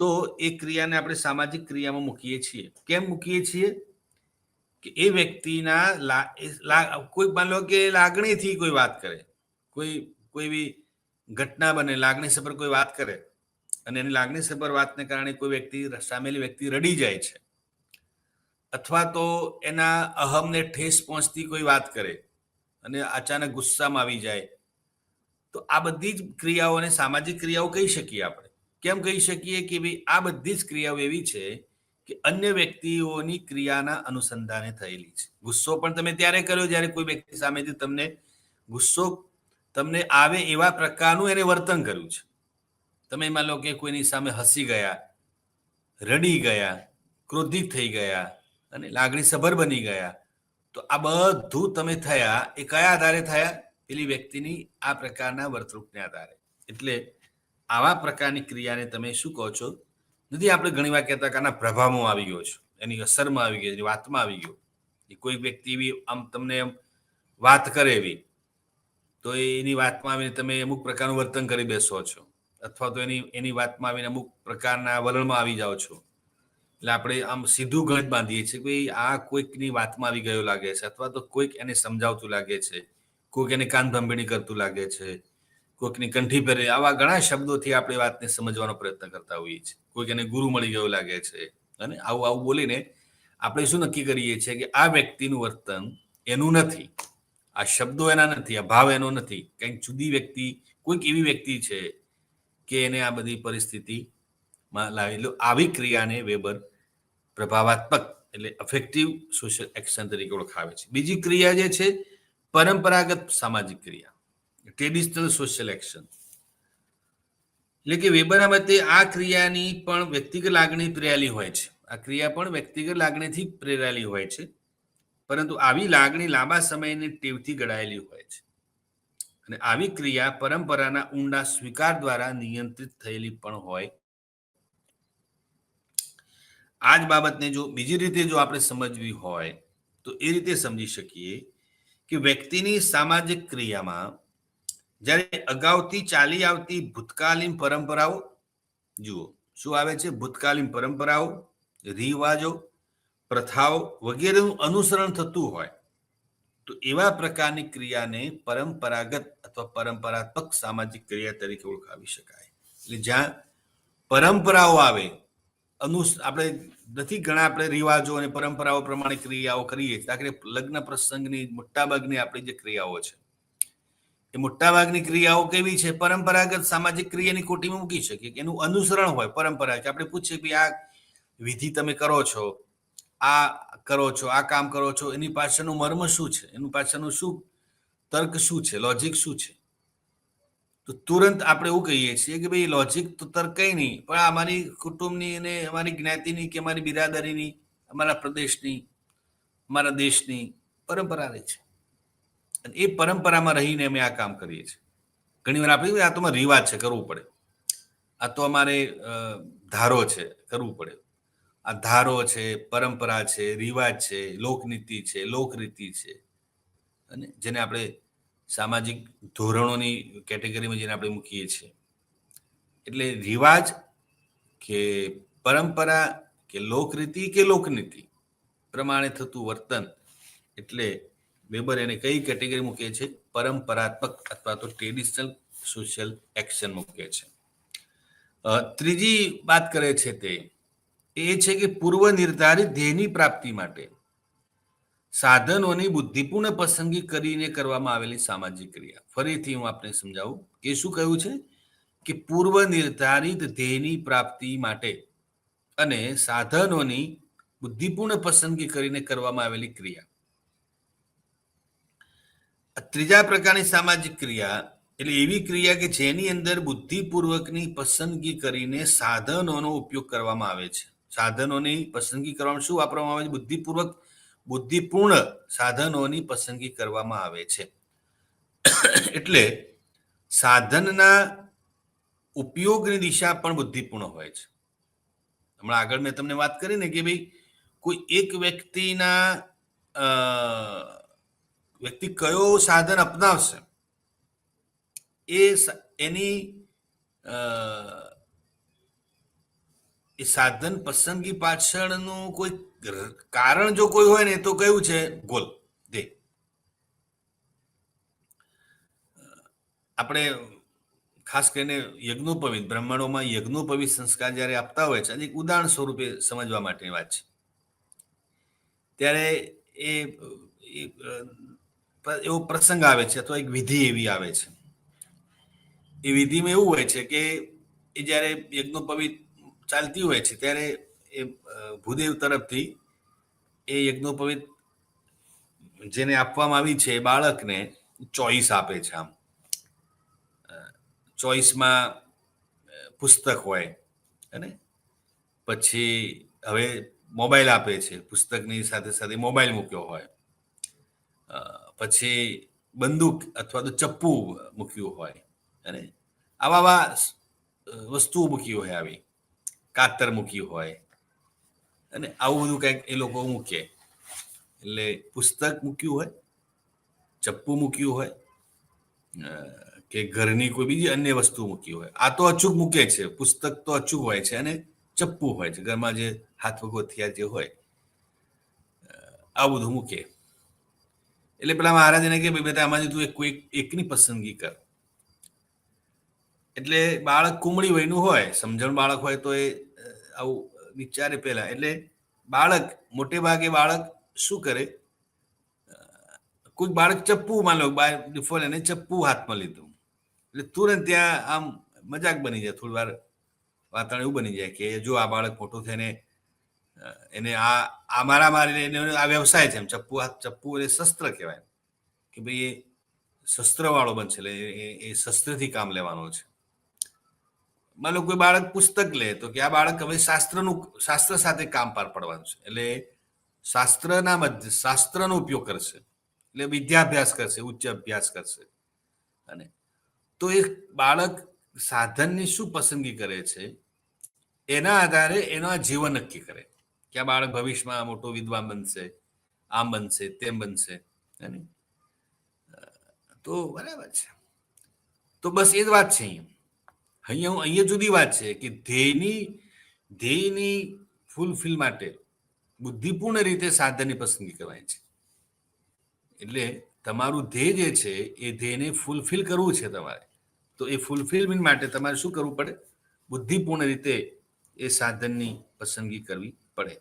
તો એ ક્રિયાને આપણે સામાજિક ક્રિયામાં મૂકીએ છીએ. કેમ મૂકીએ છીએ? કે એ વ્યક્તિના કોઈ માની લો કે લાગણીથી કોઈ વાત કરે, કોઈ એવી ઘટના બને, લાગણીસભર કોઈ વાત કરે અને એની લાગણીસભર વાતને કારણે કોઈ વ્યક્તિ, સામેલી વ્યક્તિ રડી જાય છે, અથવા તો એના અહમને ઠેસ પહોંચતી કોઈ વાત કરે અને અચાનક ગુસ્સામાં આવી જાય, તો આ બધી જ ક્રિયાઓને સામાજિક ક્રિયાઓ કહી શકીએ આપણે. કેમ કહી શકીએ? કે ભાઈ આ બધી જ ક્રિયાઓ એવી છે કે અન્ય વ્યક્તિઓની ક્રિયાના અનુસંધાને થયેલી છે. ગુસ્સો પણ તમે ત્યારે કર્યો જ્યારે કોઈ વ્યક્તિ સામેથી ગુસ્સો તમને આવે એવા પ્રકારનું એને વર્તન કર્યું છે. તમે માન લો કે કોઈની સામે હસી ગયા, રડી ગયા, ક્રોધિત થઈ ગયા અને લાગણીસભર બની ગયા, તો આ બધું તમે થયા એ કયા આધારે થયા? પેલી વ્યક્તિની આ પ્રકારના વર્તણૂકને આધારે. એટલે આવા પ્રકારની ક્રિયાને તમે શું કહો છો? નથી આપણે ઘણી વાર કહેતા કે આના પ્રભાવમાં આવી ગયો છો, એની અસરમાં આવી ગયો, એની વાતમાં આવી ગયો. કોઈ વ્યક્તિ એવી આમ તમને વાત કરે એવી, તો એની વાતમાં આવીને તમે અમુક પ્રકારનું વર્તન કરી બેસો છો, અથવા તો એની વાતમાં આવીને અમુક પ્રકારના વલણમાં આવી જાઓ છો. એટલે આપણે આમ સીધું ગણિત બાંધીએ છીએ કે આ કોઈકની વાતમાં આવી ગયો લાગે છે, અથવા તો કોઈક એને સમજાવતું લાગે છે, કોઈક એને કાન ભંભેણી કરતું લાગે છે, કોઈકની કંઠી પહેરે, આવા ઘણા શબ્દોથી આપણે વાતને સમજવાનો પ્રયત્ન કરતા હોઈએ છીએ. કોઈક એને ગુરુ મળી ગયો લાગે છે અને આવું બોલીને આપણે શું નક્કી કરીએ છીએ કે આ વ્યક્તિનું વર્તન એનું નથી, આ શબ્દો એના નથી, આ ભાવ એનો નથી, કંઈક જુદી વ્યક્તિ, કોઈક એવી વ્યક્તિ છે કે એને આ બધી પરિસ્થિતિમાં લાવેલું. આવી ક્રિયાને વેબર પ્રભાવાત્મક એટલે અફેક્ટિવ સોશિયલ એક્શન તરીકે ઓળખાવે છે. બીજી ક્રિયા જે છે પરંપરાગત સામાજિક ક્રિયા, ટ્રેડિશનલ સોશિયલ એક્શન. એટલે કે વેબરના મતે આ ક્રિયાની પણ વ્યક્તિગત લાગણી પ્રેરાયેલી હોય છે. આ ક્રિયા પણ વ્યક્તિગત લાગણીથી પ્રેરાયેલી હોય છે, પરંતુ આવી લાગણી લાંબા સમયની ટેવથી ઘડાયેલી હોય છે અને આવી ક્રિયા પરંપરાના ઊંડા સ્વીકાર દ્વારા નિયંત્રિત થયેલી પણ હોય આ જ બાબતને જો બીજી રીતે જો આપણે સમજવી હોય તો એ રીતે સમજી શકીએ કે વ્યક્તિની સામાજિક ક્રિયામાં જ્યારે અગાઉથી ચાલી આવતી ભૂતકાલીન પરંપરાઓ, જુઓ શું આવે છે, ભૂતકાલીન પરંપરાઓ, રિવાજો, પ્રથાઓ વગેરેનું અનુસરણ થતું હોય તો એવા પ્રકારની ક્રિયાને પરંપરાગત અથવા પરંપરાત્મક સામાજિક ક્રિયા તરીકે ઓળખાવી શકાય. એટલે જ્યાં પરંપરાઓ આવે, આપણે નથી ઘણા આપણે રિવાજો અને પરંપરાઓ પ્રમાણે ક્રિયાઓ કરીએ, દાખલે લગ્ન પ્રસંગની મોટાભાગની આપણી જે ક્રિયાઓ છે એ મોટાભાગની ક્રિયાઓ કેવી છે, પરંપરાગત સામાજિક ક્રિયાની કોટીમાં મૂકી શકીએ કે એનું અનુસરણ હોય પરંપરા, કે આપણે પૂછીએ કે આ વિધિ તમે કરો છો, આ કામ કરો છો, એની પાછળનું મર્મ શું છે, એનું પાછળનું શું તર્ક શું છે, લોજિક શું છે, તો તુરંત આપણે એવું કહીએ છીએ કે ભાઈ લોજિક તો તર્ક કંઈ નહીં, પણ અમારી કુટુંબની અને અમારી જ્ઞાતિની કે અમારી બિરાદરીની, અમારા પ્રદેશની, અમારા દેશની પરંપરા રહી છે અને એ પરંપરામાં રહીને અમે આ કામ કરીએ છીએ. ઘણી વાર આપણે આ તો અમારો રિવાજ છે, કરવું પડે, આ તો અમારે ધારો છે, કરવું પડે. આ ધારો છે, પરંપરા છે, રિવાજ છે, લોકનીતિ છે, લોકરીતિ છે, અને જેને આપણે સામાજિક ધોરણોની કેટેગરીમાં જેને આપણે મૂકીએ છીએ. એટલે રિવાજ કે પરંપરા કે લોકરીતિ કે લોકનીતિ પ્રમાણે થતું વર્તન, એટલે વેબર એને કઈ કેટેગરી મૂકે છે, પરંપરાત્મક અથવા તો ટ્રેડિશનલ સોશિયલ એક્શન મૂકે છે. ત્રીજી વાત કરે છે તે એ છે કે પૂર્વ નિર્ધારિત ધ્યેયની પ્રાપ્તિ માટે સાધનોની બુદ્ધિપૂર્ણ પસંદગી કરીને કરવામાં આવેલી સામાજિક ક્રિયા. ફરીથી હું આપને સમજાવું કે શું કહ્યું છે કે પૂર્વ નિર્ધારિત ધ્યેયની પ્રાપ્તિ માટે અને સાધનોની બુદ્ધિપૂર્ણ પસંદગી કરીને કરવામાં આવેલી ક્રિયા. ત્રીજા પ્રકારની સામાજિક ક્રિયા એટલે એવી ક્રિયા કે જેની અંદર બુદ્ધિપૂર્વકની પસંદગી કરીને સાધનોનો ઉપયોગ કરવામાં આવે છે. સાધનોની પસંદગી કરવામાં શું વાપરવામાં આવે છે? બુદ્ધિપૂર્ણ સાધનોની પસંદગી કરવામાં આવે છે. એટલે સાધનના ઉપયોગની દિશા પણ બુદ્ધિપૂર્ણ હોય છે. હમણાં આગળ મેં તમને વાત કરી ને કે ભાઈ કોઈ એક વ્યક્તિ કયો સાધન અપનાવશે, એ સાધન પસંદગી પાછળનું કોઈ કારણ જો કોઈ હોય ને તો કયું છે? ગોલ, ધ્યેય. આપણે ખાસ કરીને યજ્ઞોપવિત બ્રાહ્મણોમાં યજ્ઞોપવિત સંસ્કાર જ્યારે આપતા હોય છે, એક ઉદાહરણ સ્વરૂપે સમજવા માટેની વાત છે. ત્યારે એવો પ્રસંગ આવે છે અથવા એક વિધિ એવી આવે છે. એ વિધિમાં એવું હોય છે કે એ જ્યારે યજ્ઞોપવિત ચાલતી હોય છે ત્યારે એ ભૂદેવ તરફથી એ યજ્ઞોપવિત જેને આપવામાં આવી છે એ બાળકને ચોઈસ આપે છે. આમ ચોઈસમાં પુસ્તક હોય અને પછી હવે મોબાઈલ આપે છે, પુસ્તકની સાથે સાથે મોબાઈલ મૂક્યો હોય, પછી બંદૂક અથવા તો ચપ્પુ મૂક્યું હોય, અને આવા વસ્તુઓ મૂકી હોય, આવી કાતર મૂકી હોય, અને આવું બધું કંઈક એ લોકો મૂકે. એટલે પુસ્તક મૂક્યું હોય, ચપ્પુ મૂક્યું હોય કે ઘરની કોઈ બીજી અન્ય વસ્તુ મૂકી હોય. આ તો અચૂક મૂકે છે, પુસ્તક તો અચૂક હોય છે અને ચપ્પુ હોય છે, ઘરમાં જે હાથ વગોથિયા જે હોય આવું બધું મૂકે. એટલે પેલા મહારાજને કે ભાઈ બેટા આમાંથી તું કોઈ એકની પસંદગી કર. એટલે બાળક કુમળી વયનું હોય, સમજણ બાળક હોય તો એ આવું વિચારે પેલા. એટલે મોટે ભાગે બાળક શું કરે, કોઈ બાળક ચપ્પુ માનો ડિફોલ્ટ એને ચપ્પુ હાથમાં લીધું એટલે તુરંત ત્યાં આમ મજાક બની જાય, થોડી વાર વાતાવરણ એવું બની જાય કે જો આ બાળક મોટું થઈને એને આ મારીને આ વ્યવસાય છે. એમ ચપ્પુ એટલે શસ્ત્ર કહેવાય કે ભાઈ એ શસ્ત્ર વાળો બનશે, એટલે એ શસ્ત્રથી કામ લેવાનું છે. માનો કોઈ બાળક પુસ્તક લે તો કે આ બાળક હવે શાસ્ત્ર સાથે કામ પાર પાડવાનું છે, એટલે શાસ્ત્રનો ઉપયોગ કરશે, એટલે વિદ્યાભ્યાસ કરશે, ઉચ્ચ અભ્યાસ કરશે. અને તો એ બાળક સાધનની શું પસંદગી કરે છે એના આધારે એનો જીવન નક્કી કરે. કે આ બાળક ભવિષ્યમાં મોટો વિદ્વાન બનશે, આમ બનશે, તેમ બનશે. તો બરાબર છે. તો બસ એ જ વાત છે અહીંયા જુદી વાત છે કે ધ્યેયની ફૂલફિલ માટે બુદ્ધિપૂર્ણ રીતે સાધનની પસંદગી કરવાની છે. એટલે તમારું ધ્યેય જે છે એ ધ્યેયને ફૂલફિલ કરવું છે તમારે, તો એ ફૂલફિલમેન્ટ માટે તમારે શું કરવું પડે? બુદ્ધિપૂર્ણ રીતે એ સાધનની પસંદગી કરવી પડે.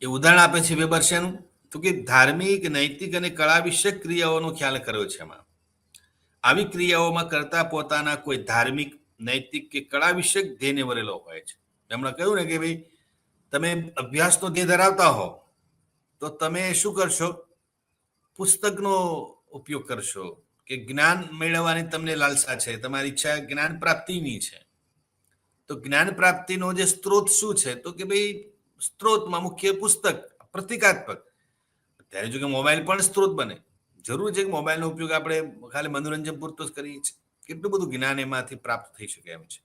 એ ઉદાહરણ આપે છે વેબર શેનું? તો કે ધાર્મિક, નૈતિક અને કળા વિષયક ક્રિયાઓનો ખ્યાલ કર્યો છે એમાં. આવી ક્રિયાઓમાં કરતા પોતાના કોઈ ધાર્મિક, નૈતિક કે કળા વિષયક ધ્યેયને વરેલો હોય છે. એમણે કહ્યું ને કે ભાઈ તમે અભ્યાસનો ધ્યેય ધરાવતા હો તો તમે શું કરશો? પુસ્તકનો ઉપયોગ કરશો, કે જ્ઞાન મેળવવાની તમને લાલસા છે, તમારી ઈચ્છા જ્ઞાન પ્રાપ્તિની છે, તો જ્ઞાન પ્રાપ્તિનો જે સ્ત્રોત શું છે? તો કે ભાઈ સ્ત્રોતમાં મુખ્ય પુસ્તક, પ્રતિકાત્મક. ત્યારે જો કે મોબાઈલ પણ સ્ત્રોત બને. જરૂર છે કે મોબાઈલનો ઉપયોગ આપણે ખાલી મનોરંજન પૂરતો જ કરીએ છીએ. કેટલું બધું જ્ઞાન એમાંથી પ્રાપ્ત થઈ શકે એમ છે.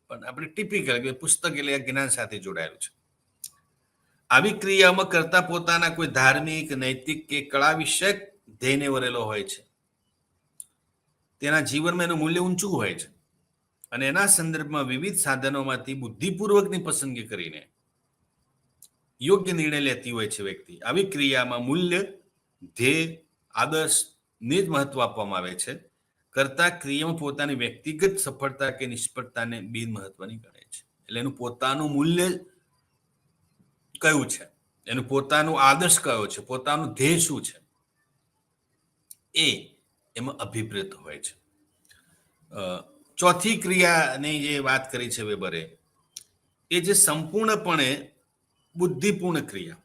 પણ આપણે ટિપિકલ કે પુસ્તક એટલે જ્ઞાન સાથે જોડાયેલું છે. આવી ક્રિયામાં કરતા પોતાના કોઈ ધાર્મિક, નૈતિક કે કળા વિષયક ધ્યેયને વરેલો હોય છે. તેના જીવનમાં એનું મૂલ્ય ઊંચું હોય છે અને એના સંદર્ભમાં વિવિધ સાધનોમાંથી બુદ્ધિપૂર્વકની પસંદગી કરીને યોગ્ય નિર્ણય લેતી હોય છે વ્યક્તિ. આવી ક્રિયામાં મૂલ્ય, ધ્યેય, આદર્શને જ મહત્વ આપવામાં આવે છે, કરતા ક્રિયામાં પોતાની વ્યક્તિગત સફળતા કે નિષ્ફળતાને બિન મહત્વની ગણે છે. એટલે એનું પોતાનું મૂલ્ય કયું છે, એનું પોતાનું આદર્શ કયો છે, પોતાનું ધ્યેય શું છે, એ એમાં અભિપ્રેત હોય છે. ચોથી ક્રિયાની જે વાત કરી છે વેબરે, એ જે સંપૂર્ણપણે બુદ્ધિપૂર્ણ ક્રિયા,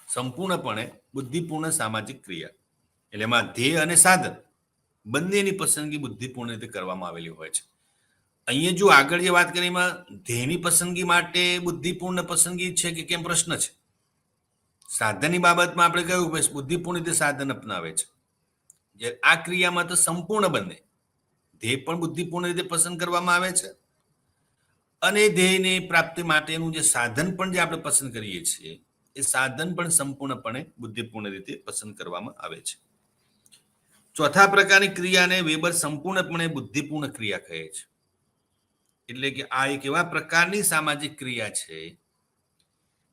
સંપૂર્ણપણે બુદ્ધિપૂર્ણ સામાજિક ક્રિયા. એટલે એમાં ધ્યેય અને સાધન બંનેની પસંદગી બુદ્ધિપૂર્ણ રીતે કરવામાં આવેલી હોય છે. અહીંયા જો આગળ જે વાત કરી એમાં ધ્યેયની પસંદગી માટે બુદ્ધિપૂર્ણ પસંદગી છે કે કેમ પ્રશ્ન છે. સાધનની બાબતમાં આપણે કહ્યું કે બુદ્ધિપૂર્ણ રીતે સાધન અપનાવે છે. જે આ ક્રિયામાં તો સંપૂર્ણ બંને, ધ્યેય પણ બુદ્ધિપૂર્ણ રીતે પસંદ કરવામાં આવે છે અને ધ્યેયની પ્રાપ્તિ માટેનું જે સાધન પણ જે આપણે પસંદ કરીએ છીએ એ સાધન પણ સંપૂર્ણપણે બુદ્ધિપૂર્ણ રીતે પસંદ કરવામાં આવે છે. ચોથા પ્રકારની ક્રિયાને વેબર સંપૂર્ણપણે બુદ્ધિપૂર્ણ ક્રિયા કહે છે. એટલે કે આ એક એવા પ્રકારની સામાજિક ક્રિયા છે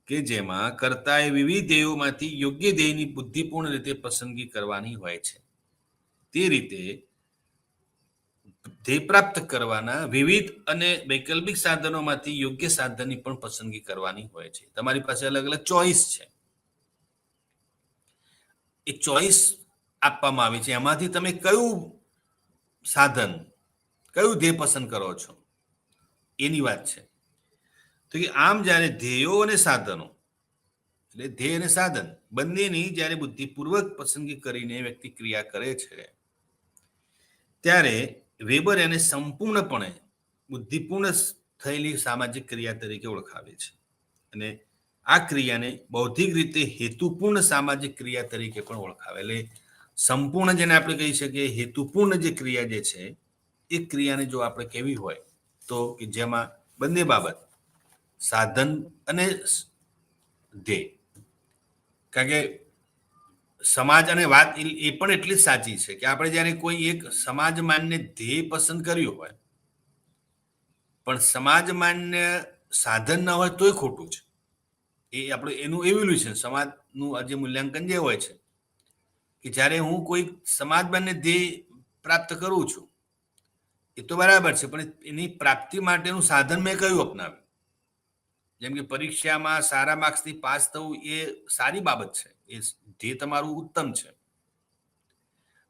કે જેમાં કર્તાએ વિવિધ ધ્યેયોમાંથી યોગ્ય ધ્યેયની બુદ્ધિપૂર્ણ રીતે પસંદગી કરવાની હોય છે. તે રીતે ધ્યેય પ્રાપ્ત કરવાના વિવિધ અને વૈકલ્પિક સાધનોમાંથી યોગ્ય સાધનની પણ પસંદગી કરવાની હોય છે. તમારી પાસે અલગ અલગ ચોઈસ છે. એ ચોઈસ આપવામાં આવી છે, એમાંથી તમે કયું સાધન, કયું ધ્યેય પસંદ કરો છો એની વાત છે. તો કે આમ જ્યારે ધ્યેયો અને સાધનો, એટલે ધ્યેય અને સાધન બંનેની જ્યારે બુદ્ધિપૂર્વક પસંદગી કરીને વ્યક્તિ ક્રિયા કરે છે ત્યારે વેબર એને સંપૂર્ણપણે બુદ્ધિપૂર્ણ થયેલી સામાજિક ક્રિયા તરીકે ઓળખાવે છે અને આ ક્રિયાને બૌદ્ધિક રીતે હેતુપૂર્ણ સામાજિક ક્રિયા તરીકે પણ ઓળખાવે. એટલે સંપૂર્ણ જેને આપણે કહી શકીએ હેતુપૂર્ણ જે ક્રિયા જે છે એ ક્રિયાને જો આપણે કેવી હોય તો કે જેમાં બંને બાબત, સાધન અને ધ્યેય, કારણ કે સમાજ અને વાત એ પણ એટલી જ સાચી છે કે આપણે જ્યારે કોઈ એક સમાજ માન્ય ધ્યેય પસંદ કર્યું હોય પણ સમાજ માન્ય સાધન ન હોય તોય ખોટું છે. એ આપણે એનું એવોલ્યુશન, સમાજનું આજે મૂલ્યાંકન જે હોય છે કે જ્યારે હું કોઈ સમાજ માન્ય ધ્યેય પ્રાપ્ત કરું છું એ તો બરાબર છે, પણ એની પ્રાપ્તિ માટેનું સાધન મેં કયું અપનાવ્યું. જેમ કે પરીક્ષામાં સારા માર્ક્સથી પાસ થવું એ સારી બાબત છે, એ ધ્યેય તમારું ઉત્તમ છે,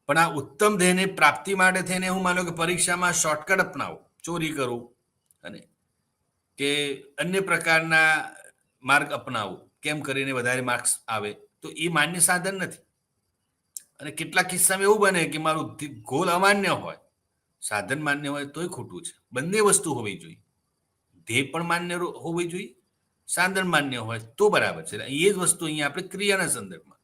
પણ આ ઉત્તમ ધ્યેયને પ્રાપ્તિ માટે થઈને હું માનો કે પરીક્ષામાં શોર્ટકટ અપનાવું, ચોરી કરું અને કે અન્ય પ્રકારના માર્ગ અપનાવું કેમ કરીને વધારે માર્ક્સ આવે, તો એ માન્ય સાધન નથી. અને કેટલાક કિસ્સામાં એવું બને કે મારું ગોલ અમાન્ય હોય, સાધન માન્ય હોય તોય ખોટું છે. બંને વસ્તુ હોવી જોઈએ, ધ્યેય પણ માન્ય હોવી જોઈએ, સાધન માન્ય હોય તો બરાબર છે. એ જ વસ્તુ અહીંયા આપણે ક્રિયાના સંદર્ભમાં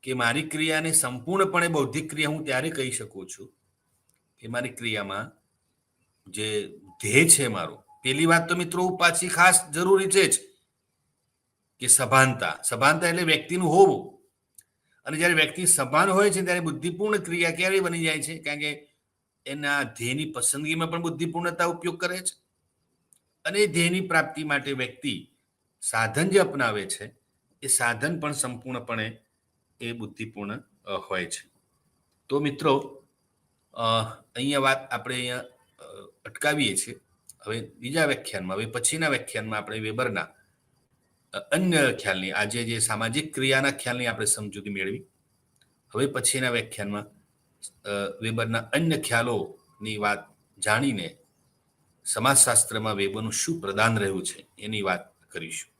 કે મારી ક્રિયાને સંપૂર્ણપણે બૌદ્ધિક ક્રિયા હું ત્યારે કહી શકું છું કે મારી ક્રિયામાં જે ધ્યેય છે મારું પેલી વાત તો મિત્રો પાછી ખાસ જરૂરી છે જ કે સભાનતા એટલે વ્યક્તિનું હોવું. અને જ્યારે વ્યક્તિ સભાન હોય છે ત્યારે બુદ્ધિપૂર્ણ ક્રિયા ક્યારે બની જાય છે? કારણ કે એના ધ્યેયની પસંદગીમાં પણ બુદ્ધિપૂર્ણતા ઉપયોગ કરે છે. અને એ ધ્યેયની પ્રાપ્તિ માટે વ્યક્તિ સાધન જે અપનાવે છે એ સાધન પણ સંપૂર્ણપણે એ બુદ્ધિપૂર્ણ હોય છે. તો મિત્રો અહીંયા વાત આપણે અહીંયા અટકાવીએ છીએ. હવે બીજા વ્યાખ્યાનમાં, હવે પછીના વ્યાખ્યાનમાં આપણે વેબરના અન્ય ખ્યાલની, આજે જે સામાજિક ક્રિયાના ખ્યાલની આપણે સમજૂતી મેળવી, હવે પછીના વ્યાખ્યાનમાં વેબરના અન્ય ખ્યાલોની વાત જાણીને સમાજશાસ્ત્રમાં વેબરનું શું પ્રદાન રહ્યું છે એની વાત કરીશું.